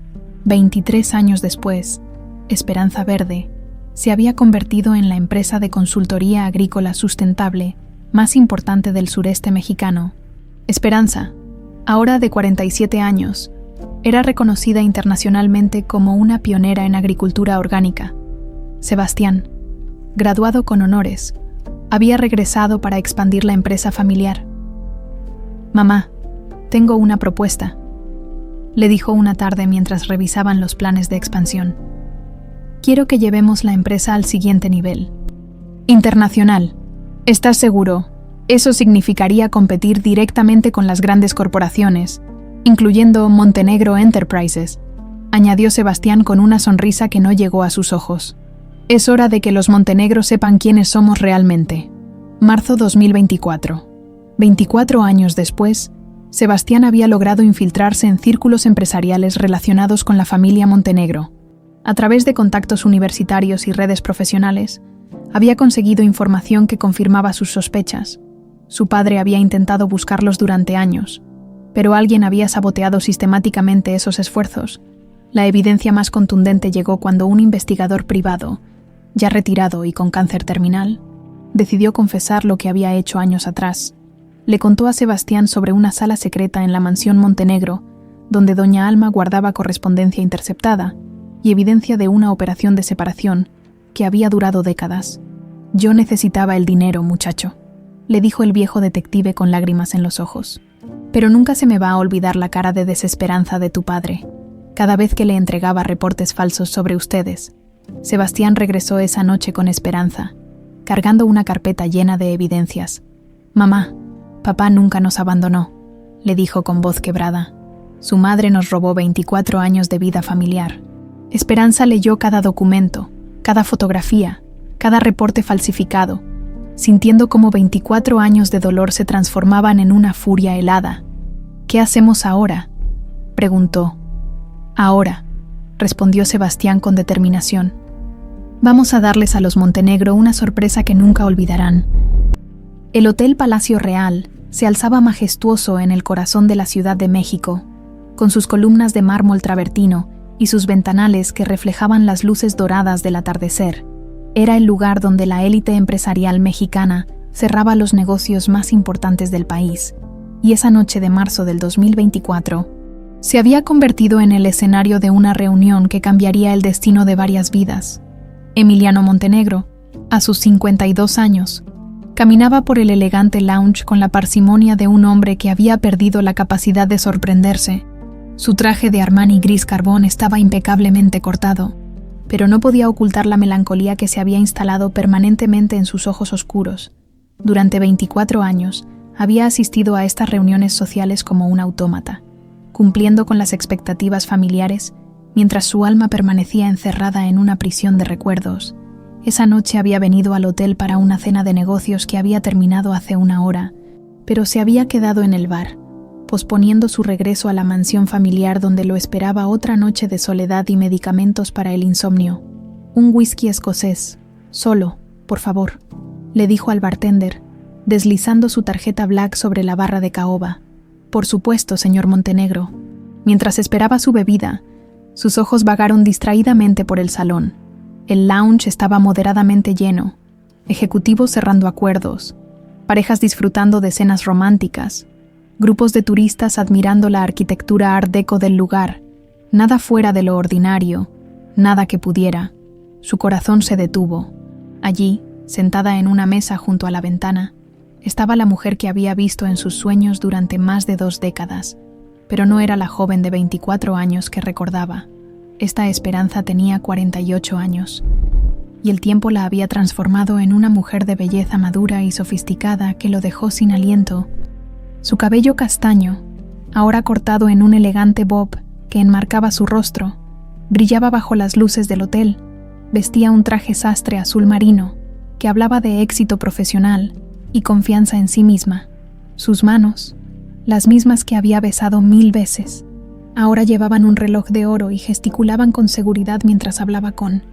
23 años después, Esperanza Verde se había convertido en la empresa de consultoría agrícola sustentable más importante del sureste mexicano. Esperanza, ahora de 47 años, era reconocida internacionalmente como una pionera en agricultura orgánica. Sebastián, graduado con honores, había regresado para expandir la empresa familiar. «Mamá, tengo una propuesta», le dijo una tarde mientras revisaban los planes de expansión. «Quiero que llevemos la empresa al siguiente nivel. Internacional. ¿Estás seguro? Eso significaría competir directamente con las grandes corporaciones, incluyendo Montenegro Enterprises», añadió Sebastián con una sonrisa que no llegó a sus ojos. «Es hora de que los Montenegro sepan quiénes somos realmente». Marzo 2024. 24 años después, Sebastián había logrado infiltrarse en círculos empresariales relacionados con la familia Montenegro. A través de contactos universitarios y redes profesionales, había conseguido información que confirmaba sus sospechas. Su padre había intentado buscarlos durante años, pero alguien había saboteado sistemáticamente esos esfuerzos. La evidencia más contundente llegó cuando un investigador privado, ya retirado y con cáncer terminal, decidió confesar lo que había hecho años atrás. Le contó a Sebastián sobre una sala secreta en la mansión Montenegro, donde doña Alma guardaba correspondencia interceptada y evidencia de una operación de separación que había durado décadas. «Yo necesitaba el dinero, muchacho», le dijo el viejo detective con lágrimas en los ojos. «Pero nunca se me va a olvidar la cara de desesperanza de tu padre, cada vez que le entregaba reportes falsos sobre ustedes». Sebastián regresó esa noche con Esperanza, cargando una carpeta llena de evidencias. «Mamá, papá nunca nos abandonó», le dijo con voz quebrada. «Su madre nos robó 24 años de vida familiar». Esperanza leyó cada documento, cada fotografía, cada reporte falsificado, sintiendo cómo 24 años de dolor se transformaban en una furia helada. «¿Qué hacemos ahora?», preguntó. «Ahora», respondió Sebastián con determinación. «Vamos a darles a los Montenegro una sorpresa que nunca olvidarán». El Hotel Palacio Real se alzaba majestuoso en el corazón de la Ciudad de México, con sus columnas de mármol travertino y sus ventanales que reflejaban las luces doradas del atardecer. Era el lugar donde la élite empresarial mexicana cerraba los negocios más importantes del país, y esa noche de marzo del 2024 se había convertido en el escenario de una reunión que cambiaría el destino de varias vidas. Emiliano Montenegro, a sus 52 años, caminaba por el elegante lounge con la parsimonia de un hombre que había perdido la capacidad de sorprenderse. Su traje de Armani gris carbón estaba impecablemente cortado, pero no podía ocultar la melancolía que se había instalado permanentemente en sus ojos oscuros. Durante 24 años, había asistido a estas reuniones sociales como un autómata, cumpliendo con las expectativas familiares, mientras su alma permanecía encerrada en una prisión de recuerdos. Esa noche había venido al hotel para una cena de negocios que había terminado hace una hora, pero se había quedado en el bar, posponiendo su regreso a la mansión familiar donde lo esperaba otra noche de soledad y medicamentos para el insomnio. «Un whisky escocés, solo, por favor», le dijo al bartender, deslizando su tarjeta black sobre la barra de caoba. «Por supuesto, señor Montenegro». Mientras esperaba su bebida, sus ojos vagaron distraídamente por el salón. El lounge estaba moderadamente lleno, ejecutivos cerrando acuerdos, parejas disfrutando de cenas románticas, grupos de turistas admirando la arquitectura art deco del lugar, nada fuera de lo ordinario, nada que pudiera. Su corazón se detuvo. Allí, sentada en una mesa junto a la ventana, estaba la mujer que había visto en sus sueños durante más de 2 décadas, pero no era la joven de 24 años que recordaba. Esta Esperanza tenía 48 años, y el tiempo la había transformado en una mujer de belleza madura y sofisticada que lo dejó sin aliento. Su cabello castaño, ahora cortado en un elegante bob que enmarcaba su rostro, brillaba bajo las luces del hotel. Vestía un traje sastre azul marino que hablaba de éxito profesional y confianza en sí misma. Sus manos, las mismas que había besado 1000 veces, ahora llevaban un reloj de oro y gesticulaban con seguridad mientras hablaba con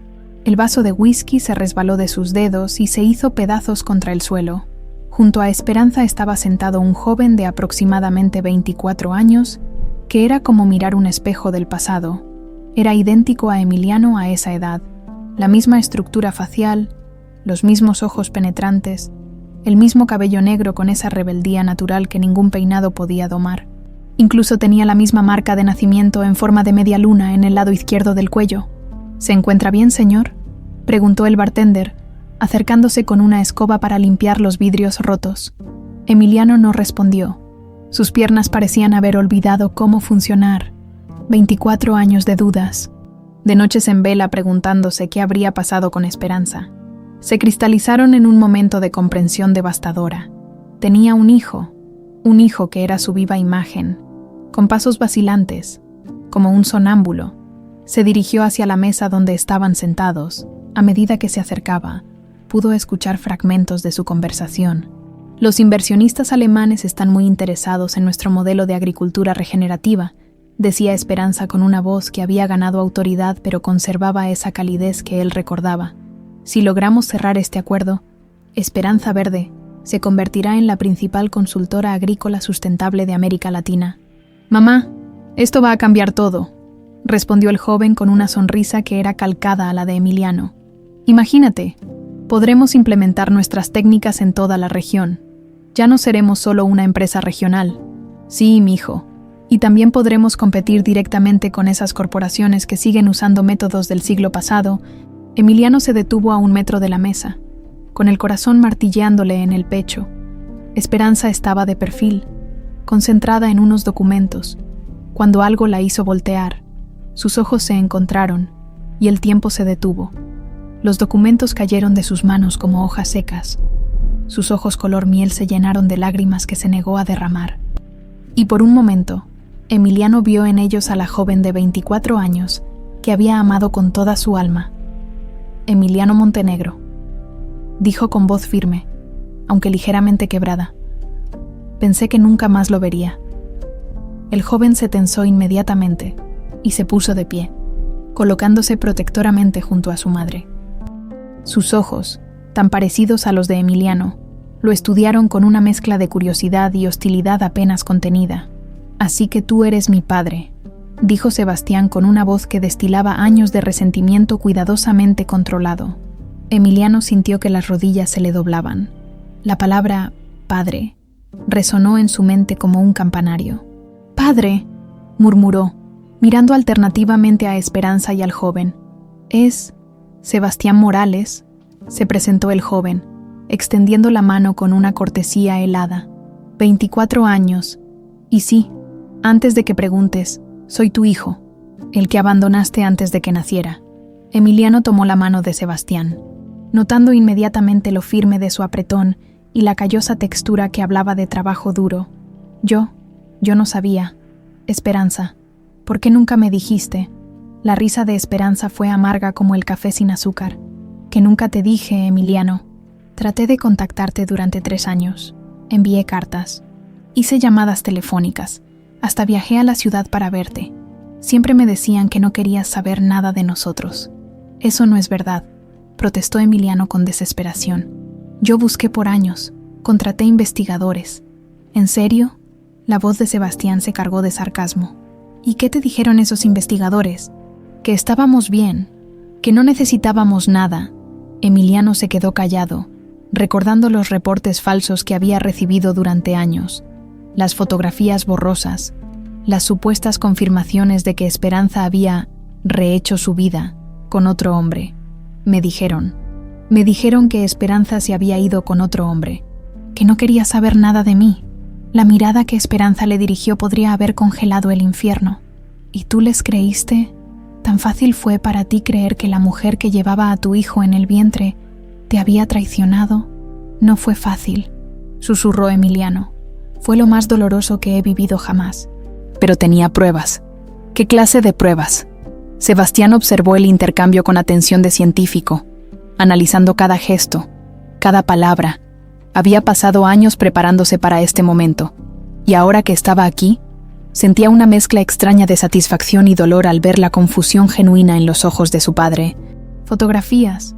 El vaso de whisky se resbaló de sus dedos y se hizo pedazos contra el suelo. Junto a Esperanza estaba sentado un joven de aproximadamente 24 años, que era como mirar un espejo del pasado. Era idéntico a Emiliano a esa edad, la misma estructura facial, los mismos ojos penetrantes, el mismo cabello negro con esa rebeldía natural que ningún peinado podía domar. Incluso tenía la misma marca de nacimiento en forma de media luna en el lado izquierdo del cuello. ¿Se encuentra bien, señor?, preguntó el bartender, acercándose con una escoba para limpiar los vidrios rotos. Emiliano no respondió. Sus piernas parecían haber olvidado cómo funcionar. 24 años de dudas. De noches en vela preguntándose qué habría pasado con Esperanza. Se cristalizaron en un momento de comprensión devastadora. Tenía un hijo que era su viva imagen. Con pasos vacilantes, como un sonámbulo, se dirigió hacia la mesa donde estaban sentados. A medida que se acercaba, pudo escuchar fragmentos de su conversación. Los inversionistas alemanes están muy interesados en nuestro modelo de agricultura regenerativa, decía Esperanza con una voz que había ganado autoridad pero conservaba esa calidez que él recordaba. Si logramos cerrar este acuerdo, Esperanza Verde se convertirá en la principal consultora agrícola sustentable de América Latina. «Mamá, esto va a cambiar todo», respondió el joven con una sonrisa que era calcada a la de Emiliano. «Imagínate, podremos implementar nuestras técnicas en toda la región. Ya no seremos solo una empresa regional. Sí, mijo. Y también podremos competir directamente con esas corporaciones que siguen usando métodos del siglo pasado». Emiliano se detuvo a 1 metro de la mesa, con el corazón martilleándole en el pecho. Esperanza estaba de perfil, concentrada en unos documentos, cuando algo la hizo voltear. Sus ojos se encontraron, y el tiempo se detuvo. Los documentos cayeron de sus manos como hojas secas. Sus ojos color miel se llenaron de lágrimas que se negó a derramar. Y por un momento, Emiliano vio en ellos a la joven de 24 años que había amado con toda su alma. Emiliano Montenegro, dijo con voz firme, aunque ligeramente quebrada. Pensé que nunca más lo vería. El joven se tensó inmediatamente y se puso de pie, colocándose protectoramente junto a su madre. Sus ojos, tan parecidos a los de Emiliano, lo estudiaron con una mezcla de curiosidad y hostilidad apenas contenida. «Así que tú eres mi padre», dijo Sebastián con una voz que destilaba años de resentimiento cuidadosamente controlado. Emiliano sintió que las rodillas se le doblaban. La palabra «padre» resonó en su mente como un campanario. «¡Padre!», murmuró, mirando alternativamente a Esperanza y al joven. «Es Sebastián Morales», se presentó el joven, extendiendo la mano con una cortesía helada. 24 años. Y sí, antes de que preguntes, soy tu hijo, el que abandonaste antes de que naciera. Emiliano tomó la mano de Sebastián, notando inmediatamente lo firme de su apretón y la callosa textura que hablaba de trabajo duro. Yo no sabía. Esperanza, ¿por qué nunca me dijiste? La risa de Esperanza fue amarga como el café sin azúcar. Que nunca te dije, Emiliano. Traté de contactarte durante 3 años. Envié cartas. Hice llamadas telefónicas. Hasta viajé a la ciudad para verte. Siempre me decían que no querías saber nada de nosotros. Eso no es verdad, protestó Emiliano con desesperación. Yo busqué por años, contraté investigadores. ¿En serio? La voz de Sebastián se cargó de sarcasmo. ¿Y qué te dijeron esos investigadores? Que estábamos bien, que no necesitábamos nada. Emiliano se quedó callado, recordando los reportes falsos que había recibido durante años, las fotografías borrosas, las supuestas confirmaciones de que Esperanza había rehecho su vida con otro hombre. Me dijeron que Esperanza se había ido con otro hombre, que no quería saber nada de mí. La mirada que Esperanza le dirigió podría haber congelado el infierno. ¿Y tú les creíste? ¿Tan fácil fue para ti creer que la mujer que llevaba a tu hijo en el vientre te había traicionado? No fue fácil, susurró Emiliano. Fue lo más doloroso que he vivido jamás. Pero tenía pruebas. ¿Qué clase de pruebas? Sebastián observó el intercambio con atención de científico, analizando cada gesto, cada palabra. Había pasado años preparándose para este momento, y ahora que estaba aquí, sentía una mezcla extraña de satisfacción y dolor al ver la confusión genuina en los ojos de su padre. Fotografías,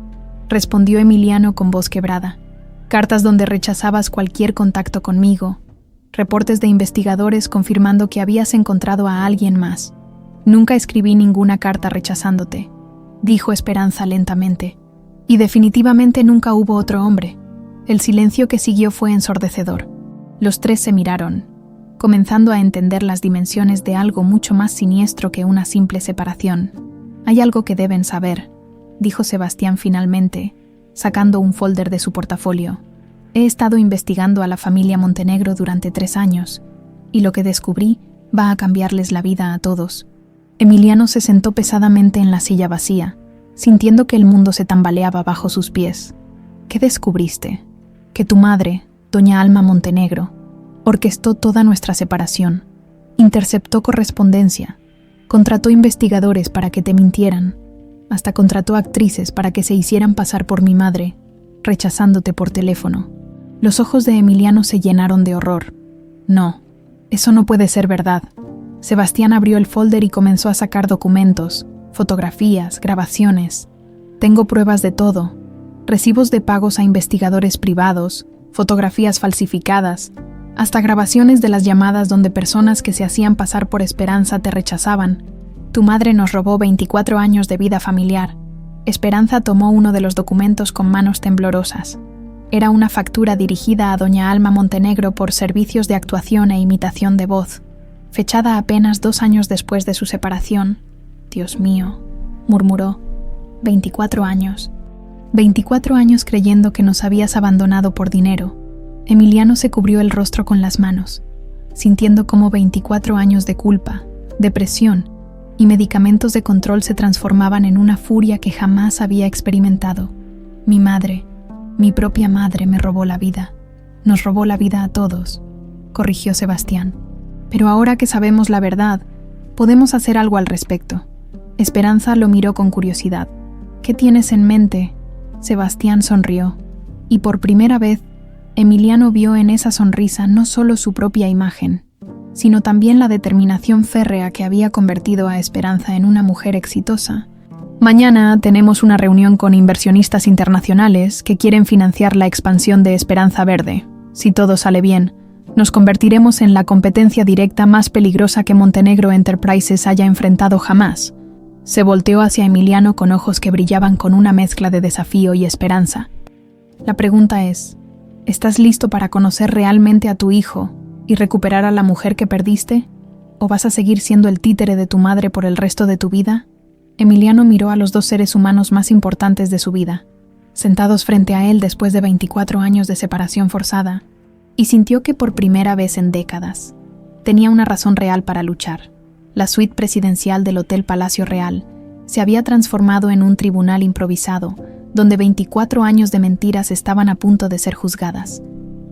respondió Emiliano con voz quebrada. Cartas donde rechazabas cualquier contacto conmigo. Reportes de investigadores confirmando que habías encontrado a alguien más. Nunca escribí ninguna carta rechazándote, dijo Esperanza lentamente. Y definitivamente nunca hubo otro hombre. El silencio que siguió fue ensordecedor. Los tres se miraron, comenzando a entender las dimensiones de algo mucho más siniestro que una simple separación. Hay algo que deben saber, dijo Sebastián finalmente, sacando un folder de su portafolio. He estado investigando a la familia Montenegro durante 3 años, y lo que descubrí va a cambiarles la vida a todos. Emiliano se sentó pesadamente en la silla vacía, sintiendo que el mundo se tambaleaba bajo sus pies. ¿Qué descubriste? Que tu madre, doña Alma Montenegro, orquestó toda nuestra separación, interceptó correspondencia, contrató investigadores para que te mintieran, hasta contrató actrices para que se hicieran pasar por mi madre, rechazándote por teléfono. Los ojos de Emiliano se llenaron de horror. No, eso no puede ser verdad. Sebastián abrió el folder y comenzó a sacar documentos, fotografías, grabaciones. Tengo pruebas de todo. Recibos de pagos a investigadores privados, fotografías falsificadas, hasta grabaciones de las llamadas donde personas que se hacían pasar por Esperanza te rechazaban. Tu madre nos robó 24 años de vida familiar. Esperanza tomó uno de los documentos con manos temblorosas. Era una factura dirigida a doña Alma Montenegro por servicios de actuación e imitación de voz, fechada apenas 2 años después de su separación. Dios mío, murmuró. 24 años. 24 años creyendo que nos habías abandonado por dinero. Emiliano se cubrió el rostro con las manos, sintiendo cómo 24 años de culpa, depresión y medicamentos de control se transformaban en una furia que jamás había experimentado. Mi madre, mi propia madre me robó la vida. Nos robó la vida a todos, corrigió Sebastián. Pero ahora que sabemos la verdad, podemos hacer algo al respecto. Esperanza lo miró con curiosidad. ¿Qué tienes en mente? Sebastián sonrió, y por primera vez, Emiliano vio en esa sonrisa no solo su propia imagen, sino también la determinación férrea que había convertido a Esperanza en una mujer exitosa. Mañana tenemos una reunión con inversionistas internacionales que quieren financiar la expansión de Esperanza Verde. Si todo sale bien, nos convertiremos en la competencia directa más peligrosa que Montenegro Enterprises haya enfrentado jamás. Se volteó hacia Emiliano con ojos que brillaban con una mezcla de desafío y esperanza. La pregunta es, ¿estás listo para conocer realmente a tu hijo y recuperar a la mujer que perdiste? ¿O vas a seguir siendo el títere de tu madre por el resto de tu vida? Emiliano miró a los 2 seres humanos más importantes de su vida, sentados frente a él después de 24 años de separación forzada, y sintió que por primera vez en décadas tenía una razón real para luchar. La suite presidencial del Hotel Palacio Real se había transformado en un tribunal improvisado, donde 24 años de mentiras estaban a punto de ser juzgadas.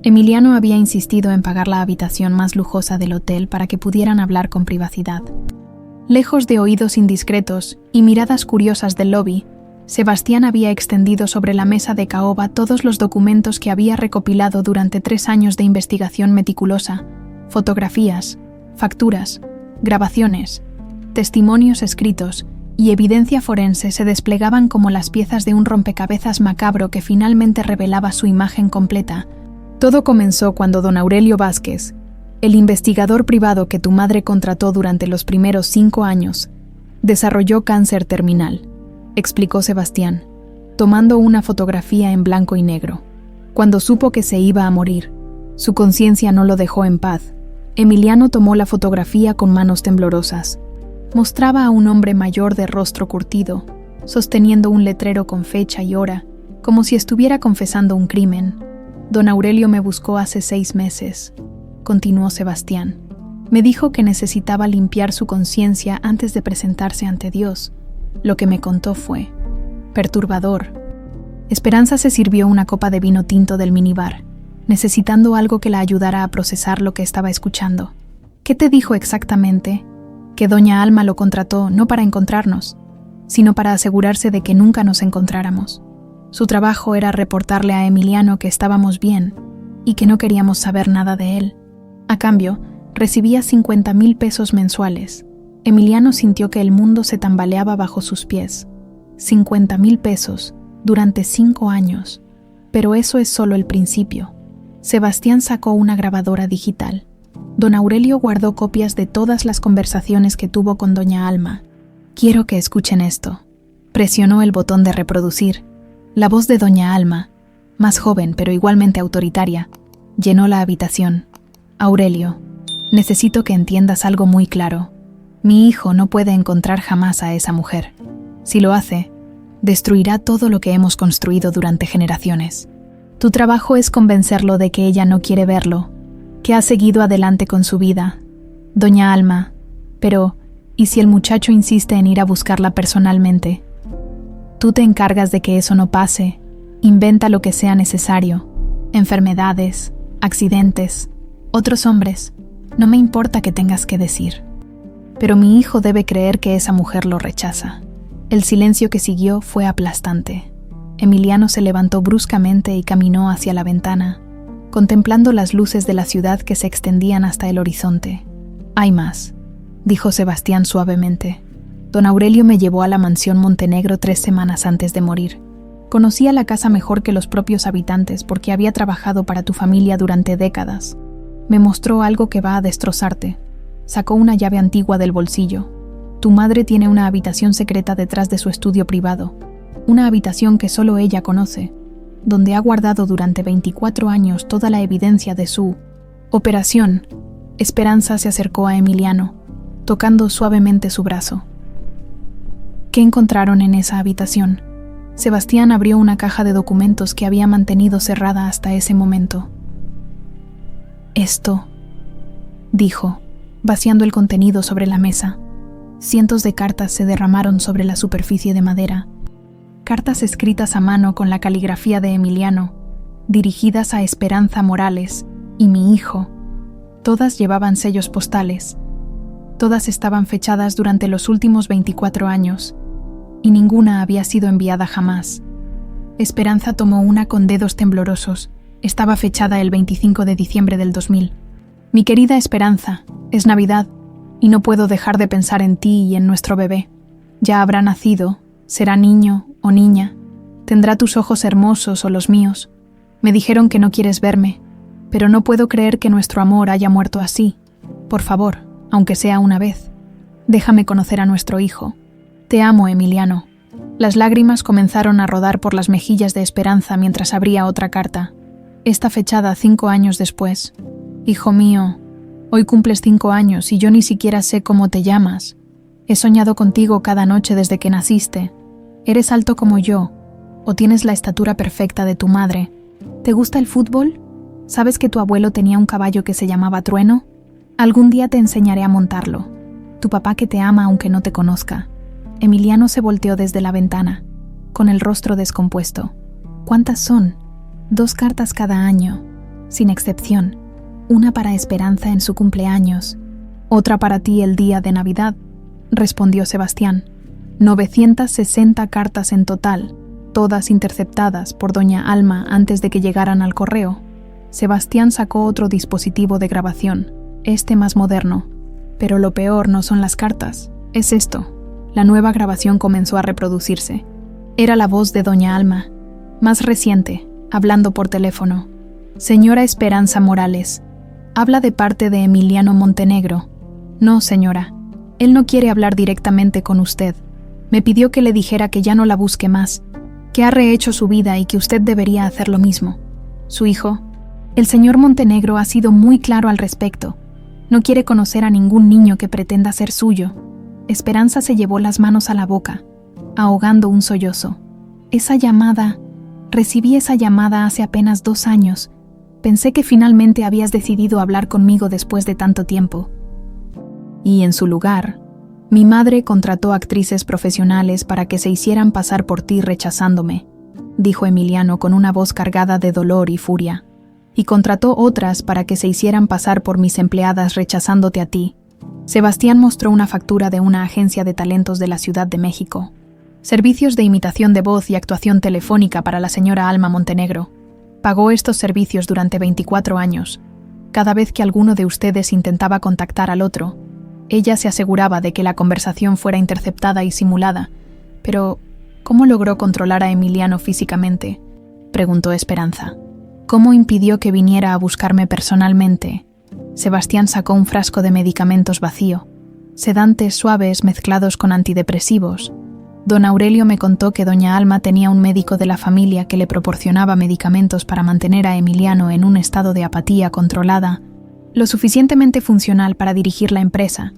Emiliano había insistido en pagar la habitación más lujosa del hotel para que pudieran hablar con privacidad. Lejos de oídos indiscretos y miradas curiosas del lobby, Sebastián había extendido sobre la mesa de caoba todos los documentos que había recopilado durante 3 años de investigación meticulosa, fotografías, facturas, grabaciones, testimonios escritos y evidencia forense se desplegaban como las piezas de un rompecabezas macabro que finalmente revelaba su imagen completa. Todo comenzó cuando don Aurelio Vázquez, el investigador privado que tu madre contrató durante los primeros 5 años, desarrolló cáncer terminal, explicó Sebastián, tomando una fotografía en blanco y negro. Cuando supo que se iba a morir, su conciencia no lo dejó en paz. Emiliano tomó la fotografía con manos temblorosas. Mostraba a un hombre mayor de rostro curtido, sosteniendo un letrero con fecha y hora, como si estuviera confesando un crimen. Don Aurelio me buscó hace 6 meses, continuó Sebastián. Me dijo que necesitaba limpiar su conciencia antes de presentarse ante Dios. Lo que me contó fue perturbador. Esperanza se sirvió una copa de vino tinto del minibar, necesitando algo que la ayudara a procesar lo que estaba escuchando. ¿Qué te dijo exactamente? Que doña Alma lo contrató no para encontrarnos, sino para asegurarse de que nunca nos encontráramos. Su trabajo era reportarle a Emiliano que estábamos bien y que no queríamos saber nada de él. A cambio, recibía 50,000 pesos mensuales. Emiliano sintió que el mundo se tambaleaba bajo sus pies. 50,000 pesos durante 5 años. Pero eso es solo el principio. Sebastián sacó una grabadora digital. Don Aurelio guardó copias de todas las conversaciones que tuvo con doña Alma. Quiero que escuchen esto. Presionó el botón de reproducir. La voz de doña Alma, más joven pero igualmente autoritaria, llenó la habitación. Aurelio, necesito que entiendas algo muy claro. Mi hijo no puede encontrar jamás a esa mujer. Si lo hace, destruirá todo lo que hemos construido durante generaciones. Tu trabajo es convencerlo de que ella no quiere verlo, que ha seguido adelante con su vida. Doña Alma, pero, ¿y si el muchacho insiste en ir a buscarla personalmente? Tú te encargas de que eso no pase. Inventa lo que sea necesario. Enfermedades, accidentes, otros hombres. No me importa que tengas que decir. Pero mi hijo debe creer que esa mujer lo rechaza. El silencio que siguió fue aplastante. Emiliano se levantó bruscamente y caminó hacia la ventana, contemplando las luces de la ciudad que se extendían hasta el horizonte. «Hay más», dijo Sebastián suavemente. «Don Aurelio me llevó a la mansión Montenegro 3 semanas antes de morir. Conocía la casa mejor que los propios habitantes porque había trabajado para tu familia durante décadas. Me mostró algo que va a destrozarte». Sacó una llave antigua del bolsillo. «Tu madre tiene una habitación secreta detrás de su estudio privado, una habitación que solo ella conoce, donde ha guardado durante 24 años toda la evidencia de su operación». Esperanza se acercó a Emiliano, tocando suavemente su brazo. «¿Qué encontraron en esa habitación?» Sebastián abrió una caja de documentos que había mantenido cerrada hasta ese momento. «Esto», dijo, vaciando el contenido sobre la mesa. Cientos de cartas se derramaron sobre la superficie de madera. Cartas escritas a mano con la caligrafía de Emiliano, dirigidas a Esperanza Morales y mi hijo. Todas llevaban sellos postales. Todas estaban fechadas durante los últimos 24 años, y ninguna había sido enviada jamás. Esperanza tomó una con dedos temblorosos. Estaba fechada el 25 de diciembre del 2000. «Mi querida Esperanza, es Navidad, y no puedo dejar de pensar en ti y en nuestro bebé. Ya habrá nacido, será niño o niña, tendrá tus ojos hermosos o los míos. Me dijeron que no quieres verme, pero no puedo creer que nuestro amor haya muerto así. Por favor, aunque sea una vez, déjame conocer a nuestro hijo. Te amo, Emiliano». Las lágrimas comenzaron a rodar por las mejillas de Esperanza mientras abría otra carta. Esta fechada 5 años después. «Hijo mío, hoy cumples 5 años y yo ni siquiera sé cómo te llamas. He soñado contigo cada noche desde que naciste. Eres alto como yo, o tienes la estatura perfecta de tu madre. ¿Te gusta el fútbol? ¿Sabes que tu abuelo tenía un caballo que se llamaba Trueno? Algún día te enseñaré a montarlo. Tu papá que te ama aunque no te conozca». Emiliano se volteó desde la ventana, con el rostro descompuesto. «¿Cuántas son? 2 cartas cada año, sin excepción. Una para Esperanza en su cumpleaños, otra para ti el día de Navidad», respondió Sebastián. 960 cartas en total, todas interceptadas por doña Alma antes de que llegaran al correo. Sebastián sacó otro dispositivo de grabación, este más moderno. Pero lo peor no son las cartas, es esto. La nueva grabación comenzó a reproducirse. Era la voz de doña Alma, más reciente, hablando por teléfono. «Señora Esperanza Morales, habla de parte de Emiliano Montenegro». «No, señora, él no quiere hablar directamente con usted. Me pidió que le dijera que ya no la busque más, que ha rehecho su vida y que usted debería hacer lo mismo. Su hijo, el señor Montenegro, ha sido muy claro al respecto. No quiere conocer a ningún niño que pretenda ser suyo». Esperanza se llevó las manos a la boca, ahogando un sollozo. Recibí esa llamada hace apenas 2 años. Pensé que finalmente habías decidido hablar conmigo después de tanto tiempo. Y en su lugar, mi madre contrató actrices profesionales para que se hicieran pasar por ti rechazándome», dijo Emiliano con una voz cargada de dolor y furia. «Y contrató otras para que se hicieran pasar por mis empleadas rechazándote a ti». Sebastián mostró una factura de una agencia de talentos de la Ciudad de México. «Servicios de imitación de voz y actuación telefónica para la señora Alma Montenegro. Pagó estos servicios durante 24 años. Cada vez que alguno de ustedes intentaba contactar al otro, ella se aseguraba de que la conversación fuera interceptada y simulada, pero ¿Cómo logró controlar a Emiliano físicamente?, preguntó Esperanza. ¿Cómo impidió que viniera a buscarme personalmente? Sebastián sacó un frasco de medicamentos vacío, sedantes suaves mezclados con antidepresivos. Don Aurelio me contó que doña Alma tenía un médico de la familia que le proporcionaba medicamentos para mantener a Emiliano en un estado de apatía controlada, lo suficientemente funcional para dirigir la empresa,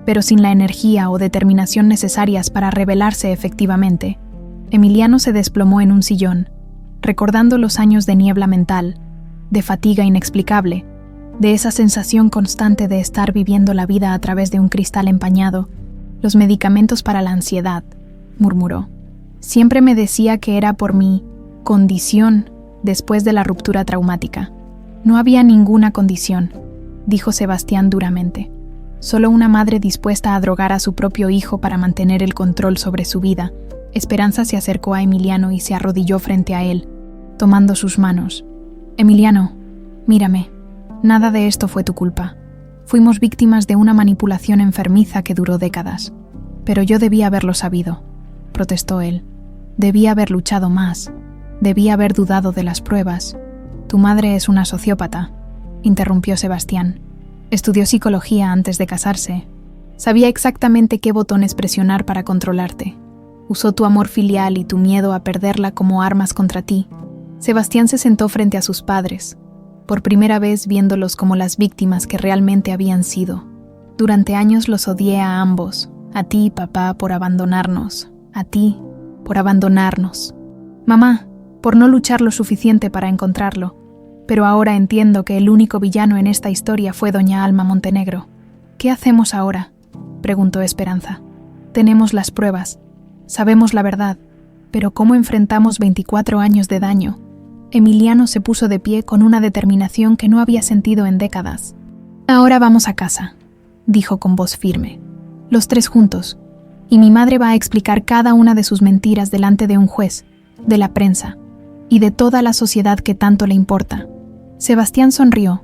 pero sin la energía o determinación necesarias para rebelarse efectivamente. Emiliano se desplomó en un sillón, recordando los años de niebla mental, de fatiga inexplicable, de esa sensación constante de estar viviendo la vida a través de un cristal empañado. Los medicamentos para la ansiedad, murmuró. Siempre me decía que era por mi condición después de la ruptura traumática. No había ninguna condición, dijo Sebastián duramente. Solo una madre dispuesta a drogar a su propio hijo para mantener el control sobre su vida. Esperanza se acercó a Emiliano y se arrodilló frente a él, tomando sus manos. Emiliano, mírame. Nada de esto fue tu culpa. Fuimos víctimas de una manipulación enfermiza que duró décadas. Pero yo debía haberlo sabido, protestó él. Debía haber luchado más. Debía haber dudado de las pruebas. Tu madre es una sociópata, interrumpió Sebastián. Estudió psicología antes de casarse. Sabía exactamente qué botones presionar para controlarte. Usó tu amor filial y tu miedo a perderla como armas contra ti. Sebastián se sentó frente a sus padres, por primera vez viéndolos como las víctimas que realmente habían sido. Durante años los odié a ambos, a ti, papá, por abandonarnos, a ti, por abandonarnos. Mamá, por no luchar lo suficiente para encontrarlo. Pero ahora entiendo que el único villano en esta historia fue doña Alma Montenegro. ¿Qué hacemos ahora?, preguntó Esperanza. Tenemos las pruebas, sabemos la verdad, pero ¿cómo enfrentamos 24 años de daño? Emiliano se puso de pie con una determinación que no había sentido en décadas. Ahora vamos a casa, dijo con voz firme. Los tres juntos, y mi madre va a explicar cada una de sus mentiras delante de un juez, de la prensa, y de toda la sociedad que tanto le importa. Sebastián sonrió,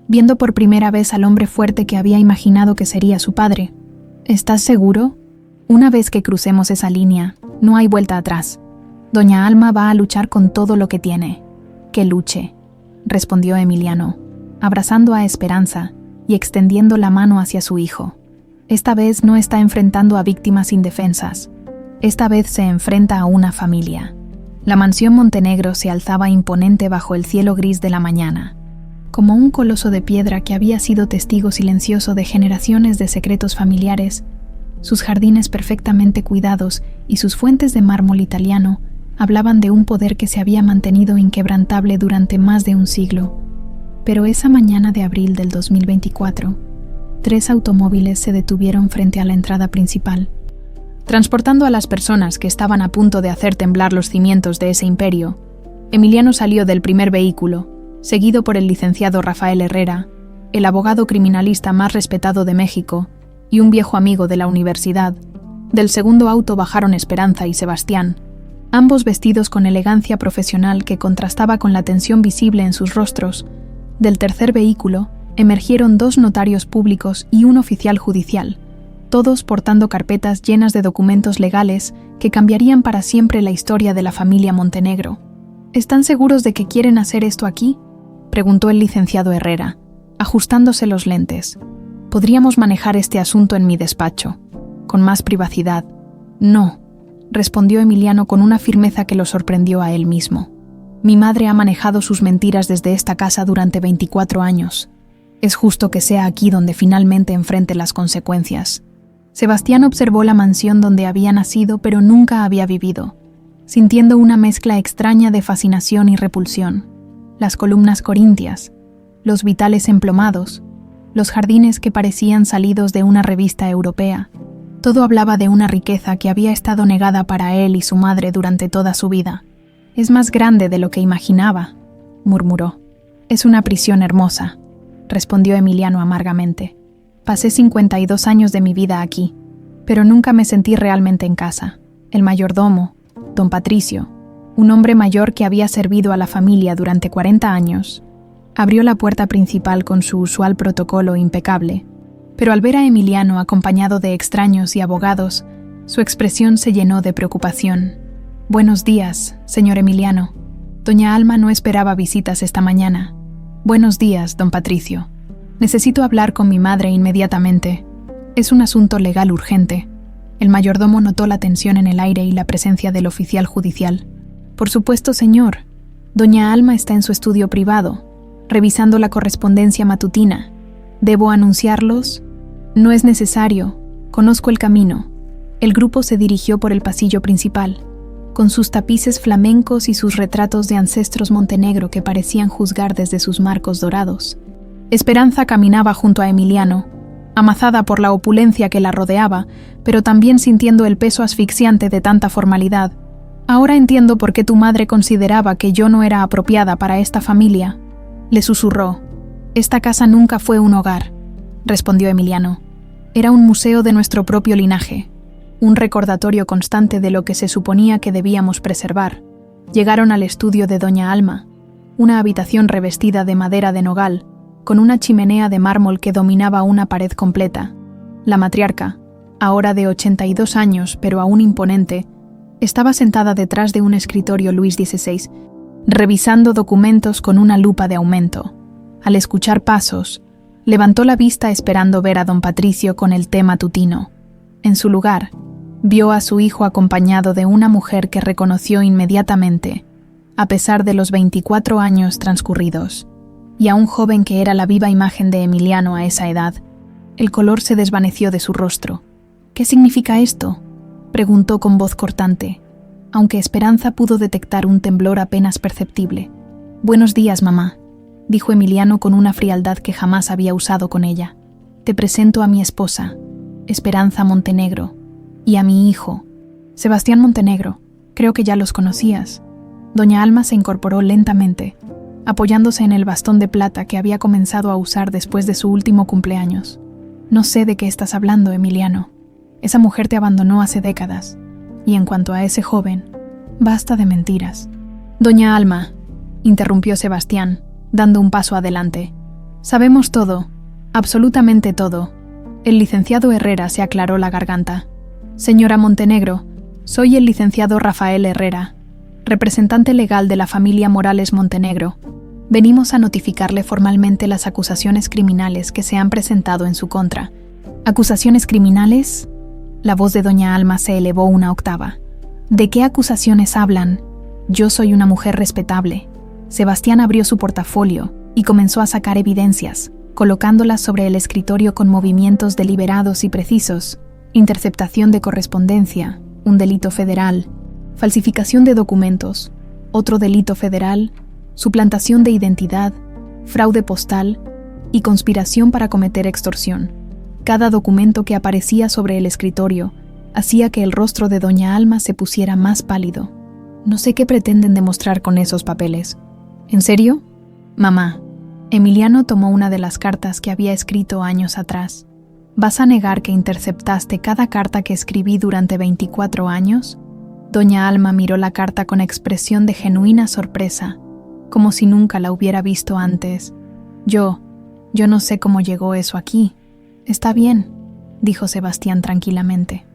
viendo por primera vez al hombre fuerte que había imaginado que sería su padre. ¿Estás seguro? Una vez que crucemos esa línea, no hay vuelta atrás. Doña Alma va a luchar con todo lo que tiene. Que luche, respondió Emiliano, abrazando a Esperanza y extendiendo la mano hacia su hijo. Esta vez no está enfrentando a víctimas indefensas. Esta vez se enfrenta a una familia. La mansión Montenegro se alzaba imponente bajo el cielo gris de la mañana, como un coloso de piedra que había sido testigo silencioso de generaciones de secretos familiares. Sus jardines perfectamente cuidados y sus fuentes de mármol italiano hablaban de un poder que se había mantenido inquebrantable durante más de un siglo. Pero esa mañana de abril del 2024, 3 automóviles se detuvieron frente a la entrada principal. Transportando a las personas que estaban a punto de hacer temblar los cimientos de ese imperio, Emiliano salió del primer vehículo, seguido por el licenciado Rafael Herrera, el abogado criminalista más respetado de México y un viejo amigo de la universidad. Del segundo auto bajaron Esperanza y Sebastián, ambos vestidos con elegancia profesional que contrastaba con la tensión visible en sus rostros. Del tercer vehículo emergieron 2 notarios públicos y un oficial judicial, todos portando carpetas llenas de documentos legales que cambiarían para siempre la historia de la familia Montenegro. ¿Están seguros de que quieren hacer esto aquí?, preguntó el licenciado Herrera, ajustándose los lentes. Podríamos manejar este asunto en mi despacho, con más privacidad. No, respondió Emiliano con una firmeza que lo sorprendió a él mismo. Mi madre ha manejado sus mentiras desde esta casa durante 24 años. Es justo que sea aquí donde finalmente enfrente las consecuencias. Sebastián observó la mansión donde había nacido pero nunca había vivido, sintiendo una mezcla extraña de fascinación y repulsión. Las columnas corintias, los vitales emplomados, los jardines que parecían salidos de una revista europea. Todo hablaba de una riqueza que había estado negada para él y su madre durante toda su vida. Es más grande de lo que imaginaba, murmuró. Es una prisión hermosa, respondió Emiliano amargamente. Pasé 52 años de mi vida aquí, pero nunca me sentí realmente en casa. El mayordomo, don Patricio, un hombre mayor que había servido a la familia durante 40 años, abrió la puerta principal con su usual protocolo impecable, pero al ver a Emiliano acompañado de extraños y abogados, su expresión se llenó de preocupación. Buenos días, señor Emiliano. Doña Alma no esperaba visitas esta mañana. Buenos días, don Patricio. Necesito hablar con mi madre inmediatamente. Es un asunto legal urgente. El mayordomo notó la tensión en el aire y la presencia del oficial judicial. Por supuesto, señor. Doña Alma está en su estudio privado, revisando la correspondencia matutina. ¿Debo anunciarlos? No es necesario. Conozco el camino. El grupo se dirigió por el pasillo principal, con sus tapices flamencos y sus retratos de ancestros montenegro que parecían juzgar desde sus marcos dorados. Esperanza caminaba junto a Emiliano, amazada por la opulencia que la rodeaba, pero también sintiendo el peso asfixiante de tanta formalidad. Ahora entiendo por qué tu madre consideraba que yo no era apropiada para esta familia, le susurró. Esta casa nunca fue un hogar, respondió Emiliano. Era un museo de nuestro propio linaje, un recordatorio constante de lo que se suponía que debíamos preservar. Llegaron al estudio de doña Alma, una habitación revestida de madera de nogal, con una chimenea de mármol que dominaba una pared completa. La matriarca, ahora de 82 años pero aún imponente, estaba sentada detrás de un escritorio Luis XVI, revisando documentos con una lupa de aumento. Al escuchar pasos, levantó la vista esperando ver a don Patricio con el té matutino. En su lugar, vio a su hijo acompañado de una mujer que reconoció inmediatamente, a pesar de los 24 años transcurridos, y a un joven que era la viva imagen de Emiliano a esa edad. El color se desvaneció de su rostro. ¿Qué significa esto?, preguntó con voz cortante, aunque Esperanza pudo detectar un temblor apenas perceptible. Buenos días, mamá, dijo Emiliano con una frialdad que jamás había usado con ella. Te presento a mi esposa, Esperanza Montenegro, y a mi hijo, Sebastián Montenegro. Creo que ya los conocías. Doña Alma se incorporó lentamente, apoyándose en el bastón de plata que había comenzado a usar después de su último cumpleaños. No sé de qué estás hablando, Emiliano. Esa mujer te abandonó hace décadas. Y en cuanto a ese joven, basta de mentiras. Doña Alma, interrumpió Sebastián, dando un paso adelante. Sabemos todo, absolutamente todo. El licenciado Herrera se aclaró la garganta. Señora Montenegro, soy el licenciado Rafael Herrera, representante legal de la familia Morales Montenegro. Venimos a notificarle formalmente las acusaciones criminales que se han presentado en su contra. ¿Acusaciones criminales? La voz de doña Alma se elevó una octava. ¿De qué acusaciones hablan? Yo soy una mujer respetable. Sebastián abrió su portafolio y comenzó a sacar evidencias, colocándolas sobre el escritorio con movimientos deliberados y precisos. Interceptación de correspondencia, un delito federal. Falsificación de documentos, otro delito federal. Suplantación de identidad, fraude postal y conspiración para cometer extorsión. Cada documento que aparecía sobre el escritorio hacía que el rostro de doña Alma se pusiera más pálido. No sé qué pretenden demostrar con esos papeles. ¿En serio? Mamá, Emiliano tomó una de las cartas que había escrito años atrás. ¿Vas a negar que interceptaste cada carta que escribí durante 24 años? Doña Alma miró la carta con expresión de genuina sorpresa, como si nunca la hubiera visto antes. Yo no sé cómo llegó eso aquí. Está bien, dijo Sebastián tranquilamente.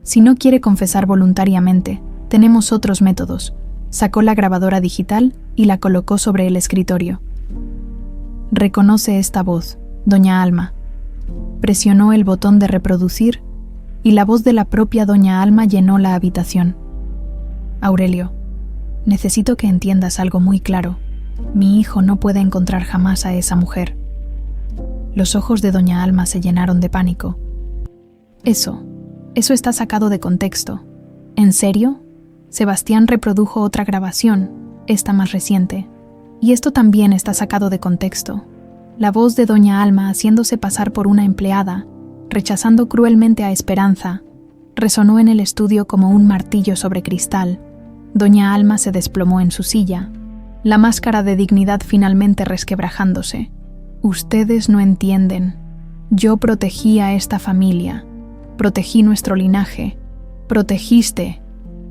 Si no quiere confesar voluntariamente, tenemos otros métodos. Sacó la grabadora digital y la colocó sobre el escritorio. Reconoce esta voz, doña Alma. Presionó el botón de reproducir y la voz de la propia doña Alma llenó la habitación. Aurelio, necesito que entiendas algo muy claro. Mi hijo no puede encontrar jamás a esa mujer. Los ojos de doña Alma se llenaron de pánico. Eso está sacado de contexto. ¿En serio? Sebastián reprodujo otra grabación, esta más reciente. Y esto también está sacado de contexto. La voz de doña Alma haciéndose pasar por una empleada, rechazando cruelmente a Esperanza, resonó en el estudio como un martillo sobre cristal. Doña Alma se desplomó en su silla, la máscara de dignidad finalmente resquebrajándose. Ustedes no entienden. Yo protegí a esta familia. Protegí nuestro linaje. Protegiste,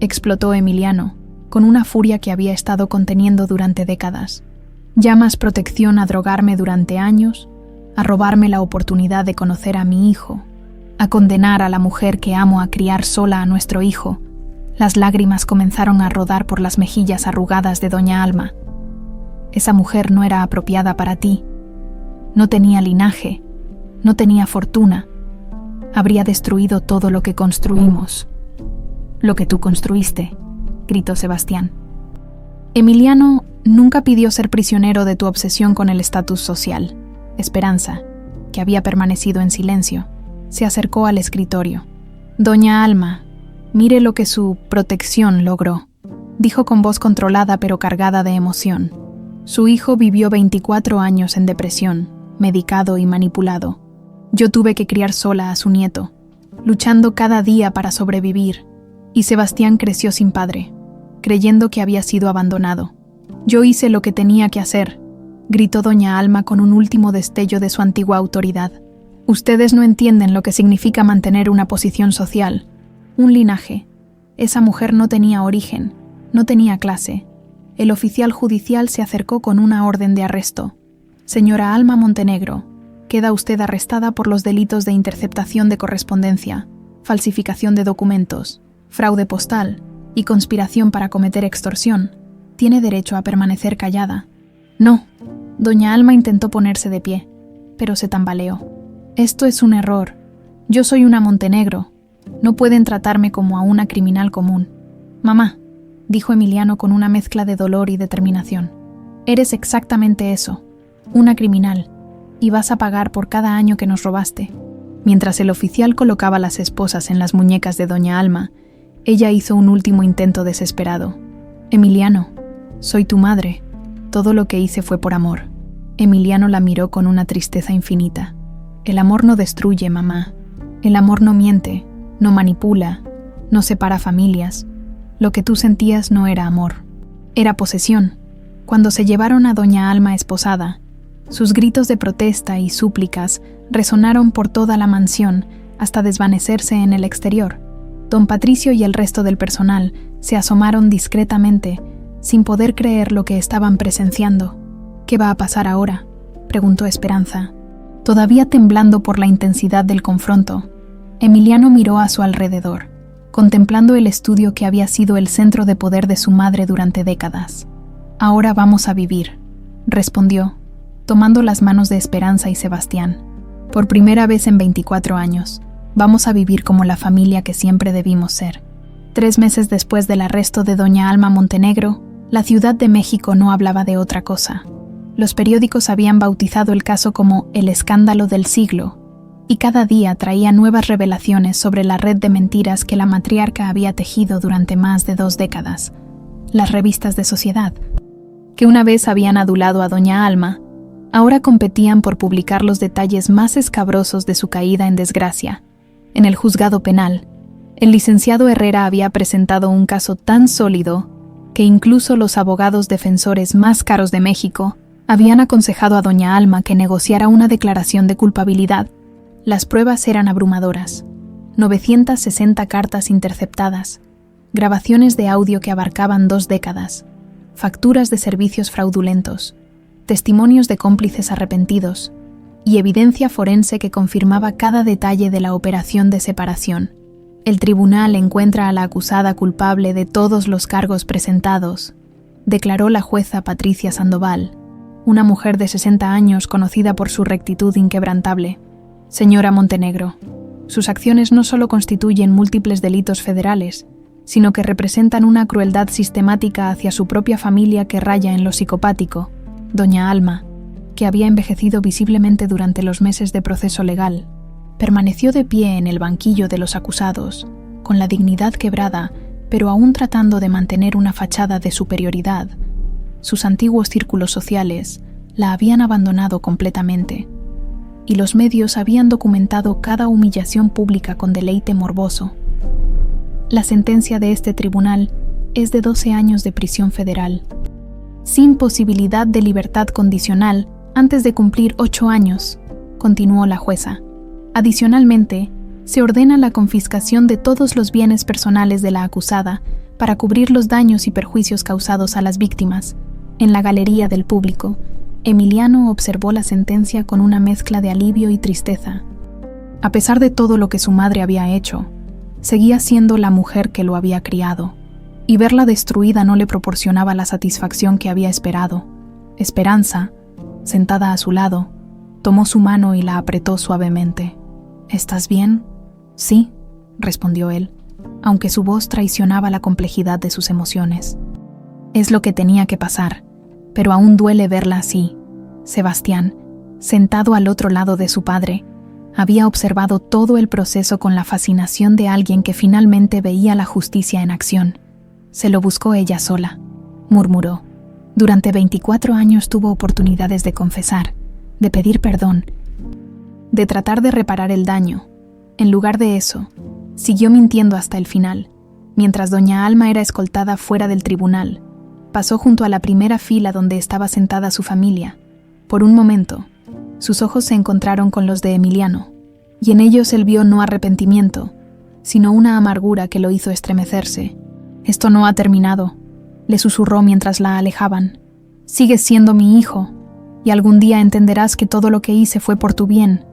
explotó Emiliano, con una furia que había estado conteniendo durante décadas. Llamas protección a drogarme durante años, a robarme la oportunidad de conocer a mi hijo, a condenar a la mujer que amo a criar sola a nuestro hijo. Las lágrimas comenzaron a rodar por las mejillas arrugadas de doña Alma. Esa mujer no era apropiada para ti. No tenía linaje, no tenía fortuna. Habría destruido todo lo que construimos. Lo que tú construiste, gritó Sebastián. Emiliano nunca pidió ser prisionero de tu obsesión con el estatus social. Esperanza, que había permanecido en silencio, se acercó al escritorio. Doña Alma, mire lo que su protección logró, dijo con voz controlada pero cargada de emoción. Su hijo vivió 24 años en depresión, medicado y manipulado. Yo tuve que criar sola a su nieto, luchando cada día para sobrevivir, y Sebastián creció sin padre, creyendo que había sido abandonado. Yo hice lo que tenía que hacer, gritó doña Alma con un último destello de su antigua autoridad. Ustedes no entienden lo que significa mantener una posición social, un linaje. Esa mujer no tenía origen, no tenía clase. El oficial judicial se acercó con una orden de arresto. Señora Alma Montenegro, queda usted arrestada por los delitos de interceptación de correspondencia, falsificación de documentos, fraude postal y conspiración para cometer extorsión. Tiene derecho a permanecer callada. No, doña Alma intentó ponerse de pie, pero se tambaleó. Esto es un error. Yo soy una Montenegro. No pueden tratarme como a una criminal común. Mamá, dijo Emiliano con una mezcla de dolor y determinación. Eres exactamente eso, una criminal, y vas a pagar por cada año que nos robaste. Mientras el oficial colocaba las esposas en las muñecas de doña Alma, ella hizo un último intento desesperado. Emiliano, soy tu madre. Todo lo que hice fue por amor. Emiliano la miró con una tristeza infinita. El amor no destruye, mamá. El amor no miente, no manipula, no separa familias. Lo que tú sentías no era amor, era posesión. Cuando se llevaron a doña Alma esposada, sus gritos de protesta y súplicas resonaron por toda la mansión hasta desvanecerse en el exterior. Don Patricio y el resto del personal se asomaron discretamente, sin poder creer lo que estaban presenciando. ¿Qué va a pasar ahora?, preguntó Esperanza. Todavía temblando por la intensidad del confronto, Emiliano miró a su alrededor, contemplando el estudio que había sido el centro de poder de su madre durante décadas. Ahora vamos a vivir, respondió, tomando las manos de Esperanza y Sebastián. Por primera vez en 24 años, vamos a vivir como la familia que siempre debimos ser. 3 meses después del arresto de doña Alma Montenegro, la Ciudad de México no hablaba de otra cosa. Los periódicos habían bautizado el caso como el escándalo del siglo, y cada día traía nuevas revelaciones sobre la red de mentiras que la matriarca había tejido durante más de 2 décadas. Las revistas de sociedad, que una vez habían adulado a doña Alma, ahora competían por publicar los detalles más escabrosos de su caída en desgracia. En el juzgado penal, el licenciado Herrera había presentado un caso tan sólido que incluso los abogados defensores más caros de México habían aconsejado a doña Alma que negociara una declaración de culpabilidad. Las pruebas eran abrumadoras. 960 cartas interceptadas, grabaciones de audio que abarcaban 2 décadas, facturas de servicios fraudulentos, testimonios de cómplices arrepentidos y evidencia forense que confirmaba cada detalle de la operación de separación. El tribunal encuentra a la acusada culpable de todos los cargos presentados, declaró la jueza Patricia Sandoval, una mujer de 60 años conocida por su rectitud inquebrantable. Señora Montenegro, sus acciones no solo constituyen múltiples delitos federales, sino que representan una crueldad sistemática hacia su propia familia que raya en lo psicopático. Doña Alma, que había envejecido visiblemente durante los meses de proceso legal, permaneció de pie en el banquillo de los acusados, con la dignidad quebrada, pero aún tratando de mantener una fachada de superioridad. Sus antiguos círculos sociales la habían abandonado completamente, y los medios habían documentado cada humillación pública con deleite morboso. La sentencia de este tribunal es de 12 años de prisión federal, sin posibilidad de libertad condicional antes de cumplir 8 años, continuó la jueza. Adicionalmente, se ordena la confiscación de todos los bienes personales de la acusada para cubrir los daños y perjuicios causados a las víctimas. En la galería del público, Emiliano observó la sentencia con una mezcla de alivio y tristeza. A pesar de todo lo que su madre había hecho, Seguía siendo la mujer que lo había criado, y verla destruida no le proporcionaba la satisfacción que había esperado. Esperanza, sentada a su lado, tomó su mano y la apretó suavemente. ¿Estás bien? Sí, respondió él, aunque su voz traicionaba la complejidad de sus emociones. Es lo que tenía que pasar, pero aún duele verla así. Sebastián, sentado al otro lado de su padre, había observado todo el proceso con la fascinación de alguien que finalmente veía la justicia en acción. Se lo buscó ella sola, murmuró. Durante 24 años tuvo oportunidades de confesar, de pedir perdón, de tratar de reparar el daño. En lugar de eso, siguió mintiendo hasta el final. Mientras doña Alma era escoltada fuera del tribunal, pasó junto a la primera fila donde estaba sentada su familia. Por un momento, sus ojos se encontraron con los de Emiliano, y en ellos él vio no arrepentimiento, sino una amargura que lo hizo estremecerse. «Esto no ha terminado», le susurró mientras la alejaban. «Sigues siendo mi hijo, y algún día entenderás que todo lo que hice fue por tu bien».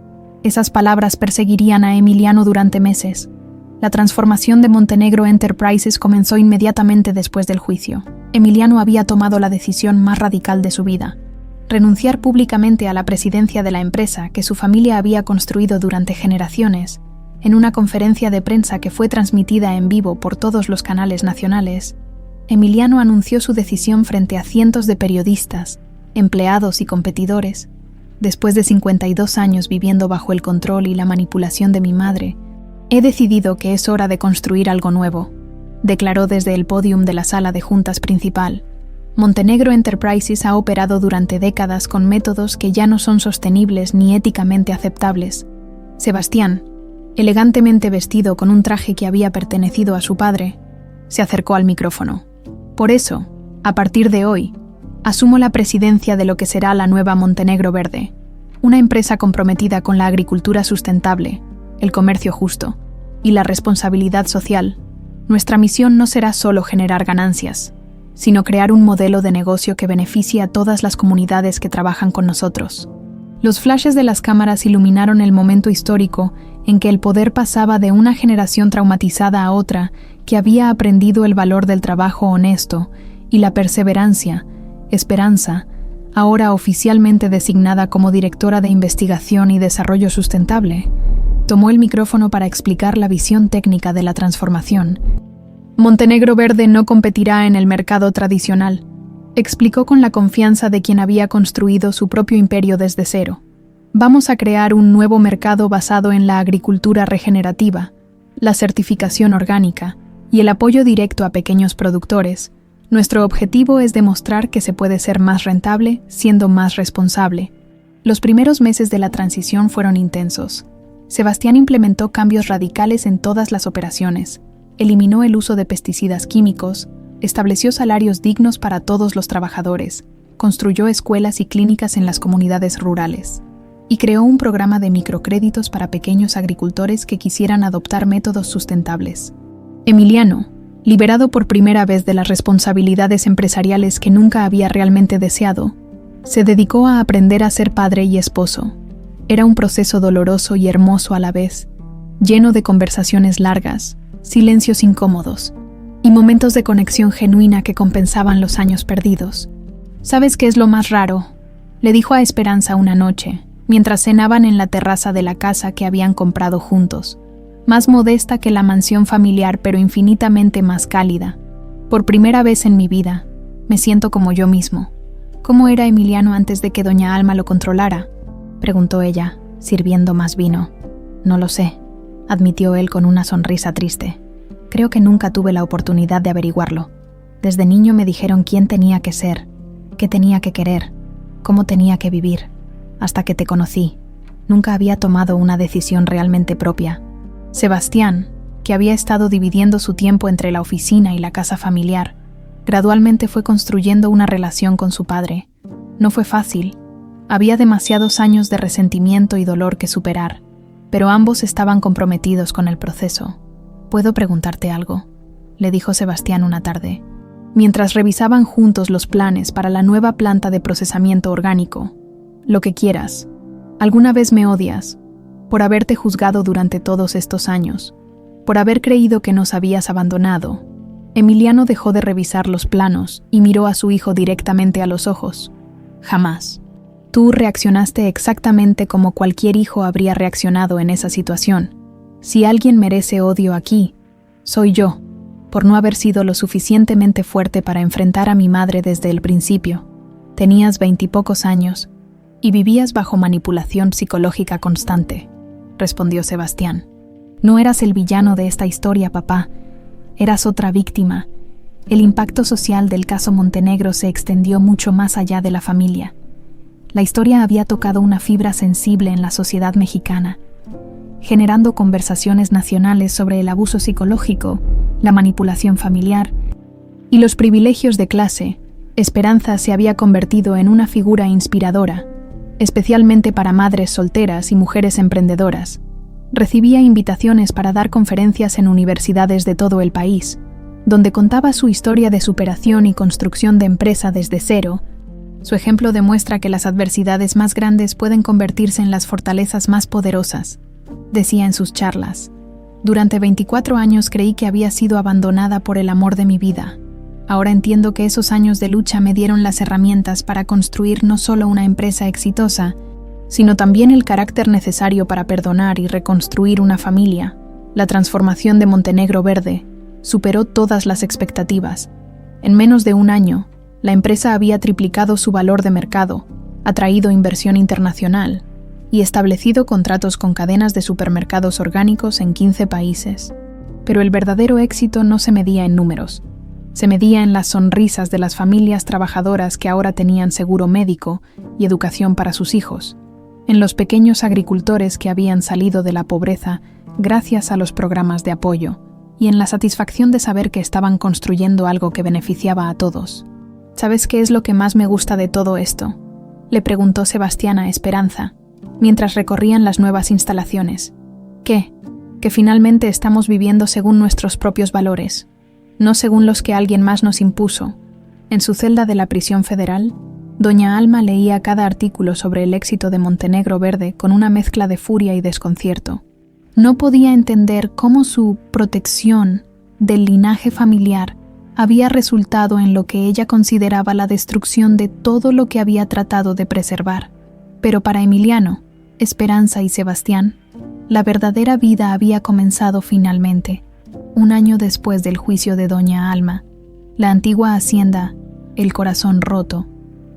Esas palabras perseguirían a Emiliano durante meses. La transformación de Montenegro Enterprises comenzó inmediatamente después del juicio. Emiliano había tomado la decisión más radical de su vida: renunciar públicamente a la presidencia de la empresa que su familia había construido durante generaciones. En una conferencia de prensa que fue transmitida en vivo por todos los canales nacionales, Emiliano anunció su decisión frente a cientos de periodistas, empleados y competidores. Después de 52 años viviendo bajo el control y la manipulación de mi madre, he decidido que es hora de construir algo nuevo, declaró desde el podium de la sala de juntas principal. Montenegro Enterprises ha operado durante décadas con métodos que ya no son sostenibles ni éticamente aceptables. Sebastián, elegantemente vestido con un traje que había pertenecido a su padre, se acercó al micrófono. Por eso, a partir de hoy, asumo la presidencia de lo que será la nueva Montenegro Verde, una empresa comprometida con la agricultura sustentable, el comercio justo y la responsabilidad social. Nuestra misión no será solo generar ganancias, sino crear un modelo de negocio que beneficie a todas las comunidades que trabajan con nosotros. Los flashes de las cámaras iluminaron el momento histórico en que el poder pasaba de una generación traumatizada a otra que había aprendido el valor del trabajo honesto y la perseverancia. Esperanza, ahora oficialmente designada como directora de Investigación y Desarrollo Sustentable, tomó el micrófono para explicar la visión técnica de la transformación. Montenegro Verde no competirá en el mercado tradicional, explicó con la confianza de quien había construido su propio imperio desde cero. Vamos a crear un nuevo mercado basado en la agricultura regenerativa, la certificación orgánica y el apoyo directo a pequeños productores. Nuestro objetivo es demostrar que se puede ser más rentable siendo más responsable. Los primeros meses de la transición fueron intensos. Sebastián implementó cambios radicales en todas las operaciones, eliminó el uso de pesticidas químicos, estableció salarios dignos para todos los trabajadores, construyó escuelas y clínicas en las comunidades rurales, y creó un programa de microcréditos para pequeños agricultores que quisieran adoptar métodos sustentables. Emiliano, liberado por primera vez de las responsabilidades empresariales que nunca había realmente deseado, se dedicó a aprender a ser padre y esposo. Era un proceso doloroso y hermoso a la vez, lleno de conversaciones largas, silencios incómodos y momentos de conexión genuina que compensaban los años perdidos. ¿Sabes qué es lo más raro?, le dijo a Esperanza una noche, mientras cenaban en la terraza de la casa que habían comprado juntos, más modesta que la mansión familiar pero infinitamente más cálida. Por primera vez en mi vida, me siento como yo mismo. ¿Cómo era Emiliano antes de que doña Alma lo controlara?, preguntó ella, sirviendo más vino. No lo sé, admitió él con una sonrisa triste. Creo que nunca tuve la oportunidad de averiguarlo. Desde niño me dijeron quién tenía que ser, qué tenía que querer, cómo tenía que vivir. Hasta que te conocí, nunca había tomado una decisión realmente propia. Sebastián, que había estado dividiendo su tiempo entre la oficina y la casa familiar, gradualmente fue construyendo una relación con su padre. No fue fácil. Había demasiados años de resentimiento y dolor que superar, pero ambos estaban comprometidos con el proceso. «¿Puedo preguntarte algo?», le dijo Sebastián una tarde, mientras revisaban juntos los planes para la nueva planta de procesamiento orgánico. «Lo que quieras. ¿Alguna vez me odias por haberte juzgado durante todos estos años? Por haber creído que nos habías abandonado, Emiliano dejó de revisar los planos y miró a su hijo directamente a los ojos. Jamás. Tú reaccionaste exactamente como cualquier hijo habría reaccionado en esa situación. Si alguien merece odio aquí, soy yo, por no haber sido lo suficientemente fuerte para enfrentar a mi madre desde el principio. Tenías 20 y pocos años y vivías bajo manipulación psicológica constante, respondió Sebastián. No eras el villano de esta historia, papá. Eras otra víctima. El impacto social del caso Montenegro se extendió mucho más allá de la familia. La historia había tocado una fibra sensible en la sociedad mexicana, generando conversaciones nacionales sobre el abuso psicológico, la manipulación familiar y los privilegios de clase. Esperanza se había convertido en una figura inspiradora, especialmente para madres solteras y mujeres emprendedoras. Recibía invitaciones para dar conferencias en universidades de todo el país, donde contaba su historia de superación y construcción de empresa desde cero. Su ejemplo demuestra que las adversidades más grandes pueden convertirse en las fortalezas más poderosas, decía en sus charlas. Durante 24 años creí que había sido abandonada por el amor de mi vida. Ahora entiendo que esos años de lucha me dieron las herramientas para construir no solo una empresa exitosa, sino también el carácter necesario para perdonar y reconstruir una familia. La transformación de Montenegro Verde superó todas las expectativas. En menos de un año, la empresa había triplicado su valor de mercado, atraído inversión internacional y establecido contratos con cadenas de supermercados orgánicos en 15 países. Pero el verdadero éxito no se medía en números. Se medía en las sonrisas de las familias trabajadoras que ahora tenían seguro médico y educación para sus hijos, en los pequeños agricultores que habían salido de la pobreza gracias a los programas de apoyo, y en la satisfacción de saber que estaban construyendo algo que beneficiaba a todos. ¿Sabes qué es lo que más me gusta de todo esto?, le preguntó Sebastián a Esperanza, mientras recorrían las nuevas instalaciones. ¿Qué? Que finalmente estamos viviendo según nuestros propios valores, no según los que alguien más nos impuso. En su celda de la prisión federal, doña Alma leía cada artículo sobre el éxito de Montenegro Verde con una mezcla de furia y desconcierto. No podía entender cómo su protección del linaje familiar había resultado en lo que ella consideraba la destrucción de todo lo que había tratado de preservar. Pero para Emiliano, Esperanza y Sebastián, la verdadera vida había comenzado finalmente. Un año después del juicio de doña Alma, la antigua hacienda, El Corazón Roto,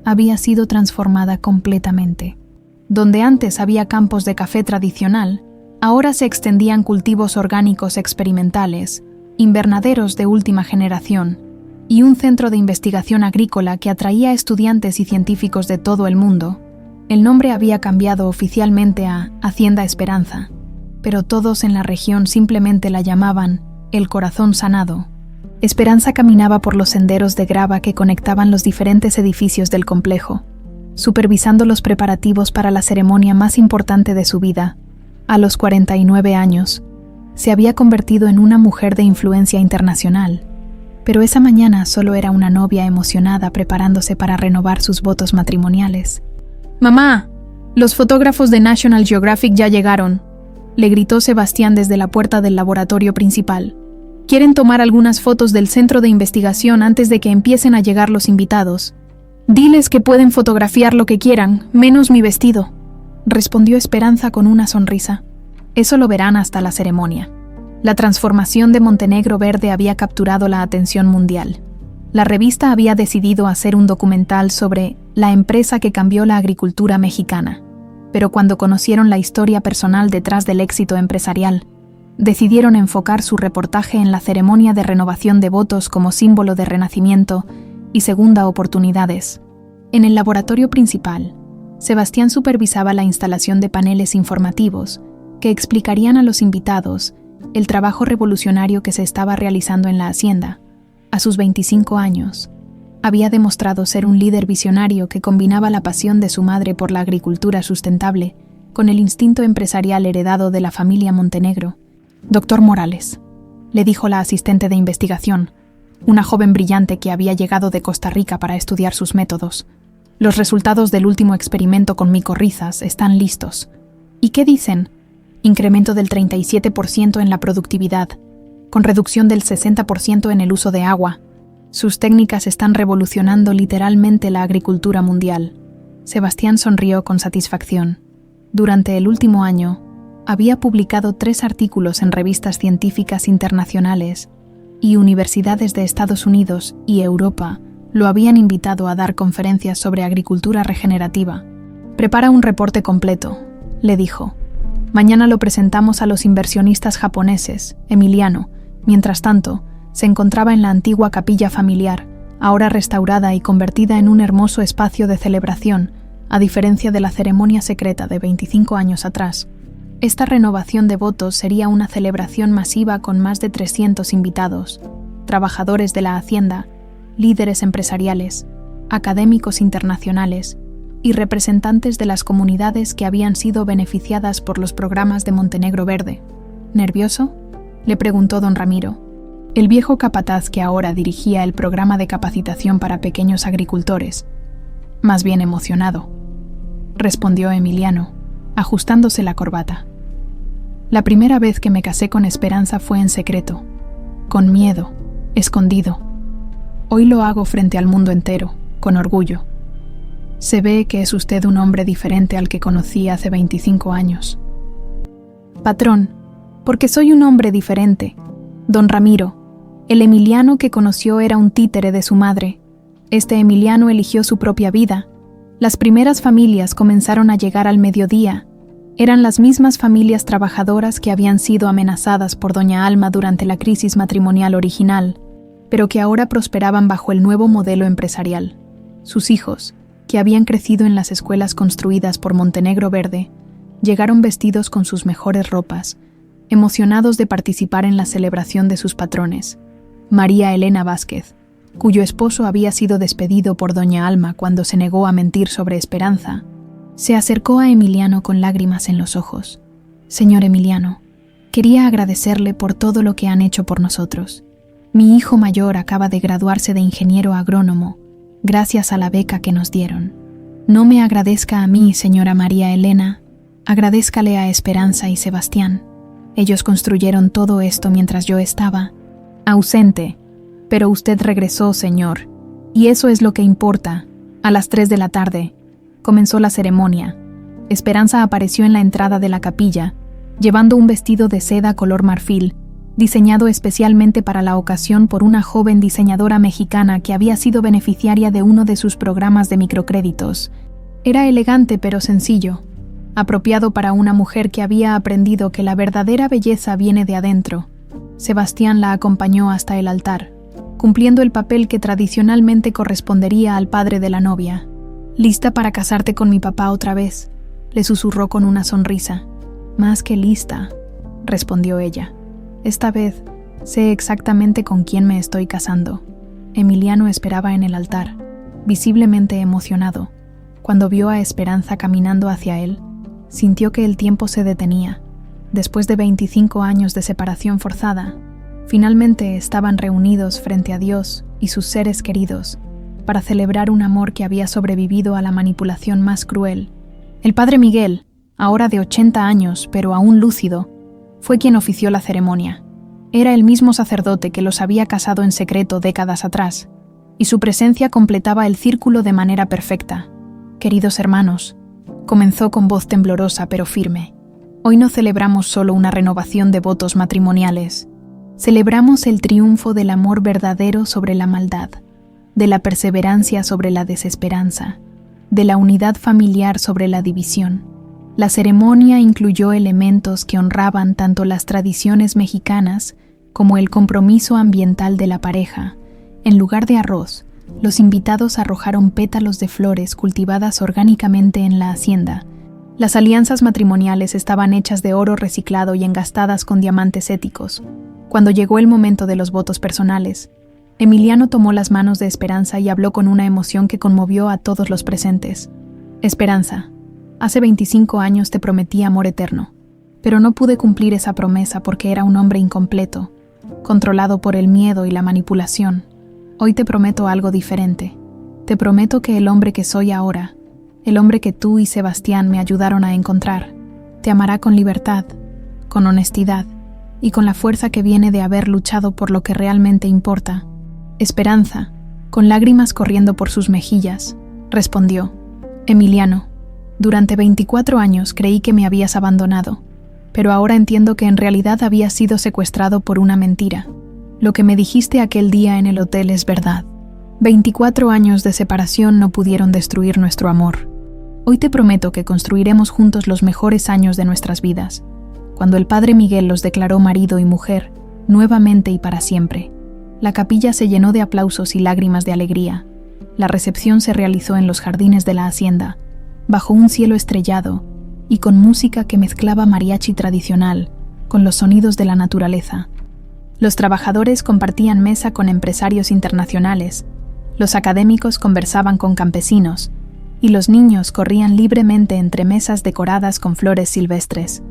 había sido transformada completamente. Donde antes había campos de café tradicional, ahora se extendían cultivos orgánicos experimentales, invernaderos de última generación y un centro de investigación agrícola que atraía a estudiantes y científicos de todo el mundo. El nombre había cambiado oficialmente a Hacienda Esperanza, pero todos en la región simplemente la llamaban El Corazón Sanado. Esperanza caminaba por los senderos de grava que conectaban los diferentes edificios del complejo, supervisando los preparativos para la ceremonia más importante de su vida. A los 49 años, se había convertido en una mujer de influencia internacional, pero esa mañana solo era una novia emocionada preparándose para renovar sus votos matrimoniales. «¡Mamá! Los fotógrafos de National Geographic ya llegaron», le gritó Sebastián desde la puerta del laboratorio principal. «Quieren tomar algunas fotos del centro de investigación antes de que empiecen a llegar los invitados. Diles que pueden fotografiar lo que quieran, menos mi vestido», respondió Esperanza con una sonrisa. Eso lo verán hasta la ceremonia. La transformación de Montenegro Verde había capturado la atención mundial. La revista había decidido hacer un documental sobre la empresa que cambió la agricultura mexicana, pero cuando conocieron la historia personal detrás del éxito empresarial, decidieron enfocar su reportaje en la ceremonia de renovación de votos como símbolo de renacimiento y segunda oportunidades. En el laboratorio principal, Sebastián supervisaba la instalación de paneles informativos que explicarían a los invitados el trabajo revolucionario que se estaba realizando en la hacienda. A sus 25 años, había demostrado ser un líder visionario que combinaba la pasión de su madre por la agricultura sustentable con el instinto empresarial heredado de la familia Montenegro. «Doctor Morales», le dijo la asistente de investigación, una joven brillante que había llegado de Costa Rica para estudiar sus métodos. «Los resultados del último experimento con micorrizas están listos». «¿Y qué dicen?», incremento del 37% en la productividad, con reducción del 60% en el uso de agua. Sus técnicas están revolucionando literalmente la agricultura mundial. Sebastián sonrió con satisfacción. Durante el último año, había publicado 3 artículos en revistas científicas internacionales y universidades de Estados Unidos y Europa lo habían invitado a dar conferencias sobre agricultura regenerativa. «Prepara un reporte completo», le dijo. «Mañana lo presentamos a los inversionistas japoneses». Emiliano, mientras tanto, se encontraba en la antigua capilla familiar, ahora restaurada y convertida en un hermoso espacio de celebración, a diferencia de la ceremonia secreta de 25 años atrás. Esta renovación de votos sería una celebración masiva con más de 300 invitados, trabajadores de la hacienda, líderes empresariales, académicos internacionales y representantes de las comunidades que habían sido beneficiadas por los programas de Montenegro Verde. ¿Nervioso?, le preguntó don Ramiro, el viejo capataz que ahora dirigía el programa de capacitación para pequeños agricultores. «Más bien emocionado», respondió Emiliano, ajustándose la corbata. «La primera vez que me casé con Esperanza fue en secreto, con miedo, escondido. Hoy lo hago frente al mundo entero, con orgullo. Se ve que es usted un hombre diferente al que conocí hace 25 años. Patrón, porque soy un hombre diferente. Don Ramiro, el Emiliano que conoció era un títere de su madre. Este Emiliano eligió su propia vida. Las primeras familias comenzaron a llegar al mediodía. Eran las mismas familias trabajadoras que habían sido amenazadas por doña Alma durante la crisis matrimonial original, pero que ahora prosperaban bajo el nuevo modelo empresarial. Sus hijos, que habían crecido en las escuelas construidas por Montenegro Verde, llegaron vestidos con sus mejores ropas, emocionados de participar en la celebración de sus patrones. María Elena Vázquez, cuyo esposo había sido despedido por doña Alma cuando se negó a mentir sobre Esperanza, se acercó a Emiliano con lágrimas en los ojos. «Señor Emiliano, quería agradecerle por todo lo que han hecho por nosotros. Mi hijo mayor acaba de graduarse de ingeniero agrónomo, gracias a la beca que nos dieron. No me agradezca a mí, señora María Elena, agradézcale a Esperanza y Sebastián. Ellos construyeron todo esto mientras yo estaba ausente, pero usted regresó, señor, y eso es lo que importa». A las 3 de la tarde, comenzó la ceremonia. Esperanza apareció en la entrada de la capilla, llevando un vestido de seda color marfil, diseñado especialmente para la ocasión por una joven diseñadora mexicana que había sido beneficiaria de uno de sus programas de microcréditos. Era elegante pero sencillo, apropiado para una mujer que había aprendido que la verdadera belleza viene de adentro. Sebastián la acompañó hasta el altar, cumpliendo el papel que tradicionalmente correspondería al padre de la novia. «¿Lista para casarte con mi papá otra vez?», le susurró con una sonrisa. «Más que lista», respondió ella. «Esta vez sé exactamente con quién me estoy casando». Emiliano esperaba en el altar, visiblemente emocionado. Cuando vio a Esperanza caminando hacia él, sintió que el tiempo se detenía. Después de 25 años de separación forzada, finalmente estaban reunidos frente a Dios y sus seres queridos para celebrar un amor que había sobrevivido a la manipulación más cruel. El padre Miguel, ahora de 80 años pero aún lúcido, fue quien ofició la ceremonia. Era el mismo sacerdote que los había casado en secreto décadas atrás, y su presencia completaba el círculo de manera perfecta. «Queridos hermanos», comenzó con voz temblorosa pero firme, «hoy no celebramos solo una renovación de votos matrimoniales. Celebramos el triunfo del amor verdadero sobre la maldad, de la perseverancia sobre la desesperanza, de la unidad familiar sobre la división. La ceremonia incluyó elementos que honraban tanto las tradiciones mexicanas como el compromiso ambiental de la pareja. En lugar de arroz, los invitados arrojaron pétalos de flores cultivadas orgánicamente en la hacienda. Las alianzas matrimoniales estaban hechas de oro reciclado y engastadas con diamantes éticos. Cuando llegó el momento de los votos personales, Emiliano tomó las manos de Esperanza y habló con una emoción que conmovió a todos los presentes. «Esperanza, hace 25 años te prometí amor eterno, pero no pude cumplir esa promesa porque era un hombre incompleto, controlado por el miedo y la manipulación. Hoy te prometo algo diferente. Te prometo que el hombre que soy ahora, el hombre que tú y Sebastián me ayudaron a encontrar, te amará con libertad, con honestidad y con la fuerza que viene de haber luchado por lo que realmente importa. Esperanza, con lágrimas corriendo por sus mejillas, respondió: Emiliano, durante 24 años creí que me habías abandonado, pero ahora entiendo que en realidad habías sido secuestrado por una mentira. Lo que me dijiste aquel día en el hotel es verdad. 24 años de separación no pudieron destruir nuestro amor. Hoy te prometo que construiremos juntos los mejores años de nuestras vidas. Cuando el padre Miguel los declaró marido y mujer, nuevamente y para siempre, la capilla se llenó de aplausos y lágrimas de alegría. La recepción se realizó en los jardines de la hacienda, bajo un cielo estrellado y con música que mezclaba mariachi tradicional con los sonidos de la naturaleza. Los trabajadores compartían mesa con empresarios internacionales, los académicos conversaban con campesinos y los niños corrían libremente entre mesas decoradas con flores silvestres.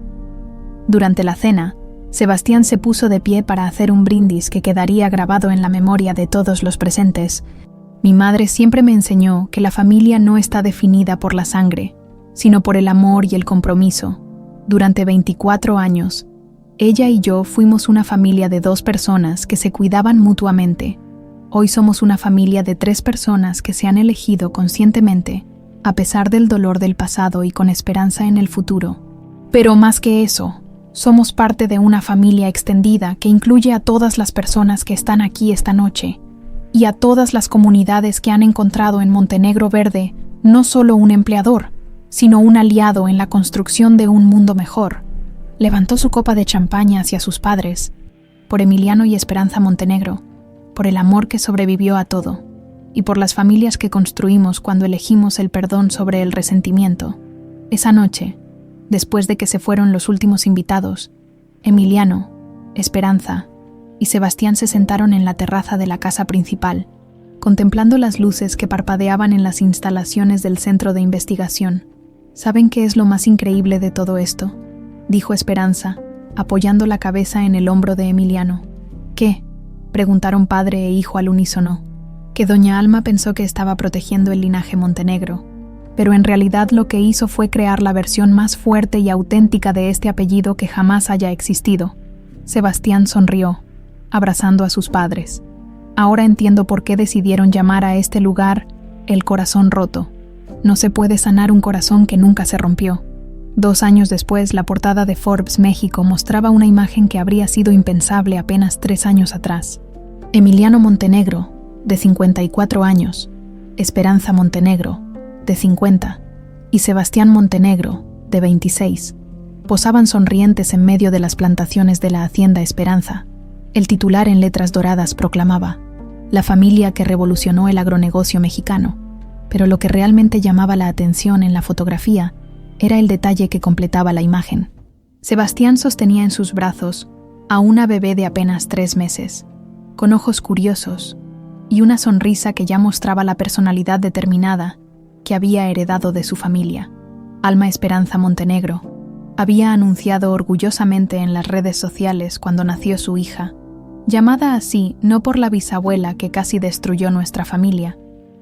Durante la cena, Sebastián se puso de pie para hacer un brindis que quedaría grabado en la memoria de todos los presentes. Mi madre siempre me enseñó que la familia no está definida por la sangre, sino por el amor y el compromiso. Durante 24 años, ella y yo fuimos una familia de 2 personas que se cuidaban mutuamente. Hoy somos una familia de 3 personas que se han elegido conscientemente, a pesar del dolor del pasado y con esperanza en el futuro. Pero más que eso, somos parte de una familia extendida que incluye a todas las personas que están aquí esta noche y a todas las comunidades que han encontrado en Montenegro Verde no solo un empleador, sino un aliado en la construcción de un mundo mejor. Levantó su copa de champaña hacia sus padres, por Emiliano y Esperanza Montenegro, por el amor que sobrevivió a todo, y por las familias que construimos cuando elegimos el perdón sobre el resentimiento. Esa noche, después de que se fueron los últimos invitados, Emiliano, Esperanza y Sebastián se sentaron en la terraza de la casa principal, contemplando las luces que parpadeaban en las instalaciones del centro de investigación. ¿Saben qué es lo más increíble de todo esto?, dijo Esperanza, apoyando la cabeza en el hombro de Emiliano. ¿Qué?, preguntaron padre e hijo al unísono. Que doña Alma pensó que estaba protegiendo el linaje Montenegro, pero en realidad lo que hizo fue crear la versión más fuerte y auténtica de este apellido que jamás haya existido. Sebastián sonrió, abrazando a sus padres. Ahora entiendo por qué decidieron llamar a este lugar el corazón roto. No se puede sanar un corazón que nunca se rompió. 2 años después, la portada de Forbes México mostraba una imagen que habría sido impensable apenas 3 años atrás. Emiliano Montenegro, de 54 años, Esperanza Montenegro, de 50, y Sebastián Montenegro, de 26, posaban sonrientes en medio de las plantaciones de la hacienda Esperanza. El titular en letras doradas proclamaba: la familia que revolucionó el agronegocio mexicano. Pero lo que realmente llamaba la atención en la fotografía era el detalle que completaba la imagen. Sebastián sostenía en sus brazos a una bebé de apenas 3 meses, con ojos curiosos y una sonrisa que ya mostraba la personalidad determinada que había heredado de su familia. Alma Esperanza Montenegro había anunciado orgullosamente en las redes sociales cuando nació su hija, llamada así no por la bisabuela que casi destruyó nuestra familia,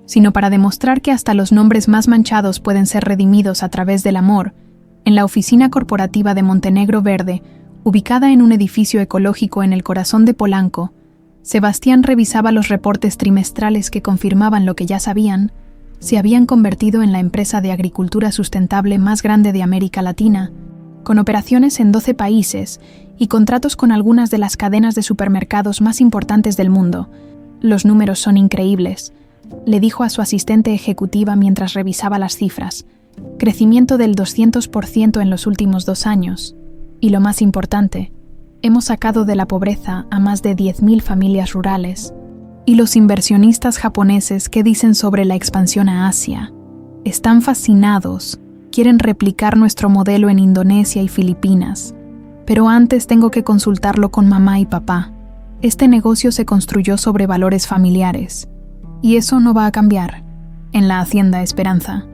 sino para demostrar que hasta los nombres más manchados pueden ser redimidos a través del amor. En la oficina corporativa de Montenegro Verde, ubicada en un edificio ecológico en el corazón de Polanco, Sebastián revisaba los reportes trimestrales que confirmaban lo que ya sabían: se habían convertido en la empresa de agricultura sustentable más grande de América Latina, con operaciones en 12 países y contratos con algunas de las cadenas de supermercados más importantes del mundo. Los números son increíbles, le dijo a su asistente ejecutiva mientras revisaba las cifras. Crecimiento del 200% en los últimos 2 años. Y lo más importante, hemos sacado de la pobreza a más de 10.000 familias rurales. ¿Y los inversionistas japoneses qué dicen sobre la expansión a Asia? Están fascinados, quieren replicar nuestro modelo en Indonesia y Filipinas. Pero antes tengo que consultarlo con mamá y papá. Este negocio se construyó sobre valores familiares. Y eso no va a cambiar. En la hacienda Esperanza.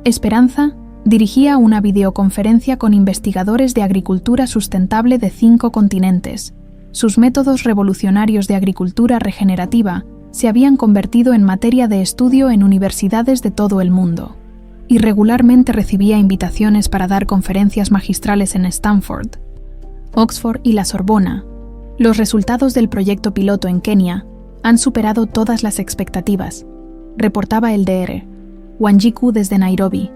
Esperanza dirigía una videoconferencia con investigadores de agricultura sustentable de 5 continentes. Sus métodos revolucionarios de agricultura regenerativa se habían convertido en materia de estudio en universidades de todo el mundo. Y regularmente recibía invitaciones para dar conferencias magistrales en Stanford. Oxford y la Sorbona, los resultados del proyecto piloto en Kenia han superado todas las expectativas, reportaba el DR. Wanjiku desde Nairobi.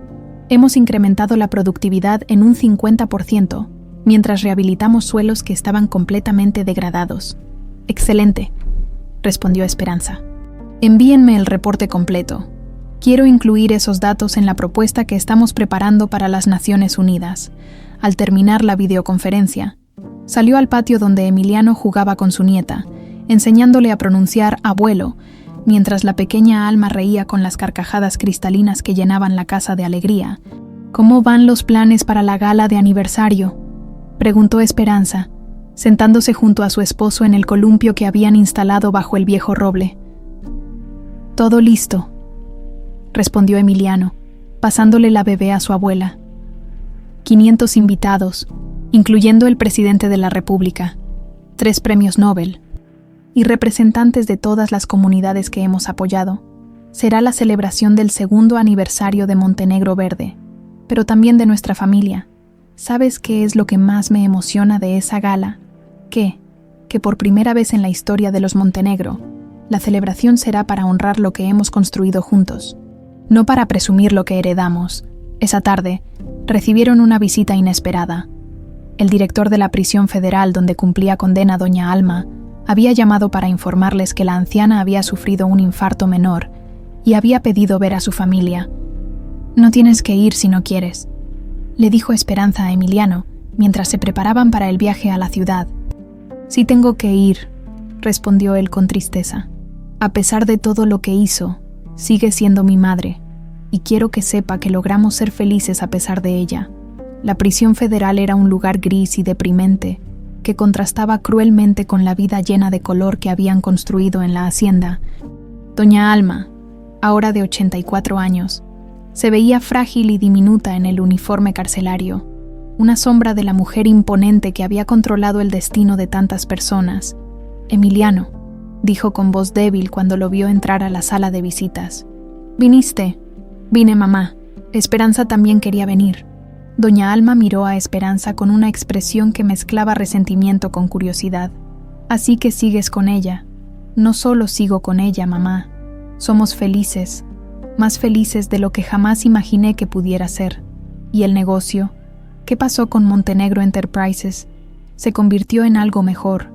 Hemos incrementado la productividad en un 50%, mientras rehabilitamos suelos que estaban completamente degradados. Excelente, respondió Esperanza. Envíenme el reporte completo. Quiero incluir esos datos en la propuesta que estamos preparando para las Naciones Unidas. Al terminar la videoconferencia, salió al patio donde Emiliano jugaba con su nieta, enseñándole a pronunciar abuelo, mientras la pequeña Alma reía con las carcajadas cristalinas que llenaban la casa de alegría. ¿Cómo van los planes para la gala de aniversario?, preguntó Esperanza, sentándose junto a su esposo en el columpio que habían instalado bajo el viejo roble. Todo listo, respondió Emiliano, pasándole la bebé a su abuela. 500 invitados, incluyendo el presidente de la República, 3 premios Nobel y representantes de todas las comunidades que hemos apoyado. Será la celebración del 2º aniversario de Montenegro Verde, pero también de nuestra familia. ¿Sabes qué es lo que más me emociona de esa gala? Que por primera vez en la historia de los Montenegro, la celebración será para honrar lo que hemos construido juntos, no para presumir lo que heredamos. Esa tarde, recibieron una visita inesperada. El director de la prisión federal donde cumplía condena doña Alma había llamado para informarles que la anciana había sufrido un infarto menor y había pedido ver a su familia. «No tienes que ir si no quieres», le dijo Esperanza a Emiliano mientras se preparaban para el viaje a la ciudad. «Sí tengo que ir», respondió él con tristeza. «A pesar de todo lo que hizo, sigue siendo mi madre, y quiero que sepa que logramos ser felices a pesar de ella». La prisión federal era un lugar gris y deprimente, que contrastaba cruelmente con la vida llena de color que habían construido en la hacienda. Doña Alma, ahora de 84 años, se veía frágil y diminuta en el uniforme carcelario, una sombra de la mujer imponente que había controlado el destino de tantas personas. «Emiliano», dijo con voz débil cuando lo vio entrar a la sala de visitas. «¿Viniste?» «Vine, mamá. Esperanza también quería venir». Doña Alma miró a Esperanza con una expresión que mezclaba resentimiento con curiosidad. «Así que sigues con ella». «No solo sigo con ella, mamá. Somos felices, más felices de lo que jamás imaginé que pudiera ser. ¿Y el negocio? ¿Qué pasó con Montenegro Enterprises? Se convirtió en algo mejor.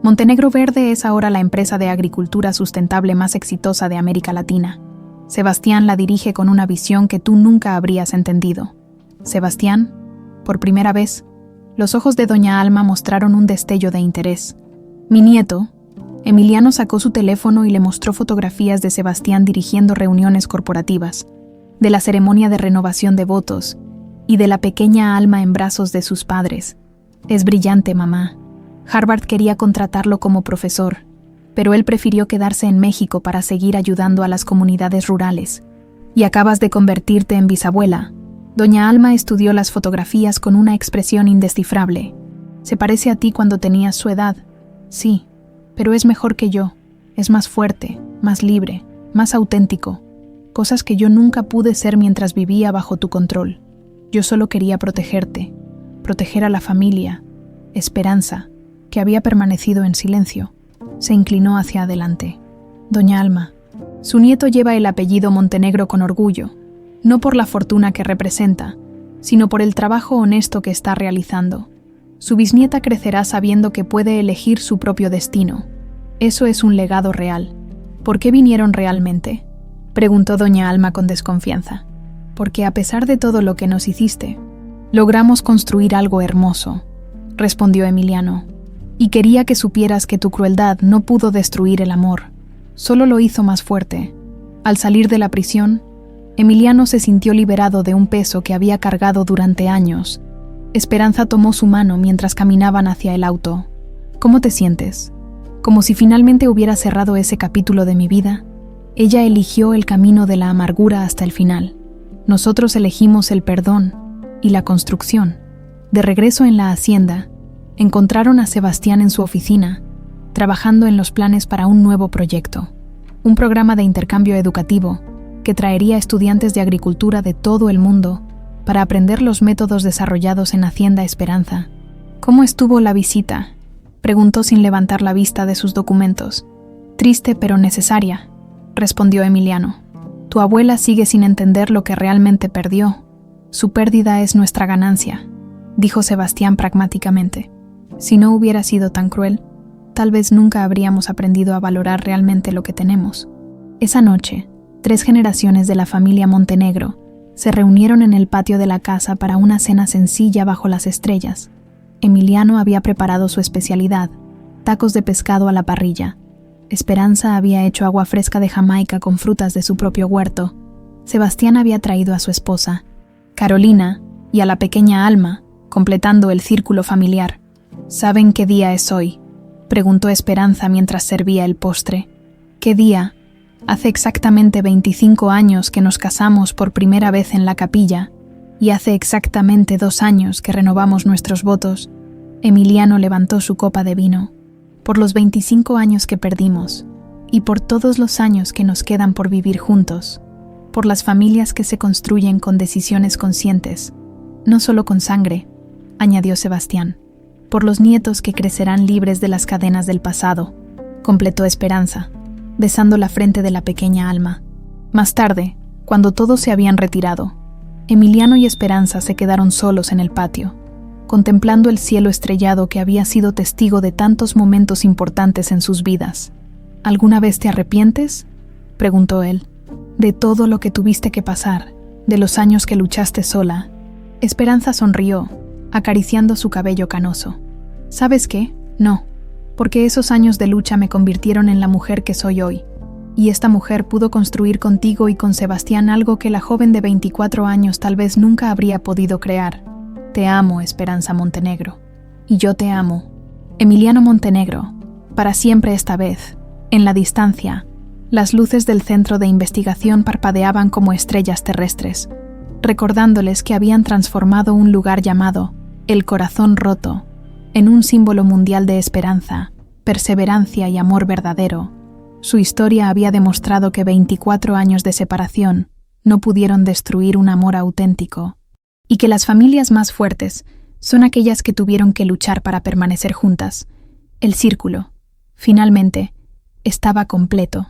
Montenegro Verde es ahora la empresa de agricultura sustentable más exitosa de América Latina. Sebastián la dirige con una visión que tú nunca habrías entendido». «Sebastián», por primera vez, los ojos de doña Alma mostraron un destello de interés. «Mi nieto». Emiliano sacó su teléfono y le mostró fotografías de Sebastián dirigiendo reuniones corporativas, de la ceremonia de renovación de votos y de la pequeña Alma en brazos de sus padres. «Es brillante, mamá. Harvard quería contratarlo como profesor, pero él prefirió quedarse en México para seguir ayudando a las comunidades rurales. Y acabas de convertirte en bisabuela». Doña Alma estudió las fotografías con una expresión indescifrable. «Se parece a ti cuando tenías su edad». «Sí, pero es mejor que yo. Es más fuerte, más libre, más auténtico. Cosas que yo nunca pude ser mientras vivía bajo tu control. Yo solo quería protegerte, proteger a la familia». Esperanza, que había permanecido en silencio, se inclinó hacia adelante. «Doña Alma, su nieto lleva el apellido Montenegro con orgullo, no por la fortuna que representa, sino por el trabajo honesto que está realizando. Su bisnieta crecerá sabiendo que puede elegir su propio destino. Eso es un legado real. ¿Por qué vinieron realmente?», preguntó doña Alma con desconfianza. «Porque a pesar de todo lo que nos hiciste, logramos construir algo hermoso», respondió Emiliano. «Y quería que supieras que tu crueldad no pudo destruir el amor, solo lo hizo más fuerte». Al salir de la prisión, Emiliano se sintió liberado de un peso que había cargado durante años. Esperanza tomó su mano mientras caminaban hacia el auto. «¿Cómo te sientes?». Como si finalmente hubiera cerrado ese capítulo de mi vida. Ella eligió el camino de la amargura hasta el final. Nosotros elegimos el perdón y la construcción. De regreso en la hacienda, encontraron a Sebastián en su oficina, trabajando en los planes para un nuevo proyecto, un programa de intercambio educativo que traería estudiantes de agricultura de todo el mundo para aprender los métodos desarrollados en Hacienda Esperanza. ¿Cómo estuvo la visita?, preguntó sin levantar la vista de sus documentos. Triste pero necesaria, respondió Emiliano. Tu abuela sigue sin entender lo que realmente perdió. Su pérdida es nuestra ganancia, dijo Sebastián pragmáticamente. Si no hubiera sido tan cruel, tal vez nunca habríamos aprendido a valorar realmente lo que tenemos. Esa noche, 3 generaciones de la familia Montenegro se reunieron en el patio de la casa para una cena sencilla bajo las estrellas. Emiliano había preparado su especialidad, tacos de pescado a la parrilla. Esperanza había hecho agua fresca de Jamaica con frutas de su propio huerto. Sebastián había traído a su esposa, Carolina, y a la pequeña Alma, completando el círculo familiar. ¿Saben qué día es hoy?, preguntó Esperanza mientras servía el postre. ¿Qué día? Hace exactamente 25 años que nos casamos por primera vez en la capilla, y hace exactamente 2 años que renovamos nuestros votos. Emiliano levantó su copa de vino. Por los 25 años que perdimos, y por todos los años que nos quedan por vivir juntos, por las familias que se construyen con decisiones conscientes, no solo con sangre, añadió Sebastián, por los nietos que crecerán libres de las cadenas del pasado, completó Esperanza, besando la frente de la pequeña Alma. Más tarde, cuando todos se habían retirado, Emiliano y Esperanza se quedaron solos en el patio, contemplando el cielo estrellado que había sido testigo de tantos momentos importantes en sus vidas. ¿Alguna vez te arrepientes?, preguntó él. De todo lo que tuviste que pasar, de los años que luchaste sola. Esperanza sonrió, acariciando su cabello canoso. ¿Sabes qué? No, porque esos años de lucha me convirtieron en la mujer que soy hoy. Y esta mujer pudo construir contigo y con Sebastián algo que la joven de 24 años tal vez nunca habría podido crear. Te amo, Esperanza Montenegro. Y yo te amo. Emiliano Montenegro, para siempre esta vez. En la distancia, las luces del centro de investigación parpadeaban como estrellas terrestres, recordándoles que habían transformado un lugar llamado El Corazón Roto en un símbolo mundial de esperanza, perseverancia y amor verdadero. Su historia había demostrado que 24 años de separación no pudieron destruir un amor auténtico, y que las familias más fuertes son aquellas que tuvieron que luchar para permanecer juntas. El círculo, finalmente, estaba completo.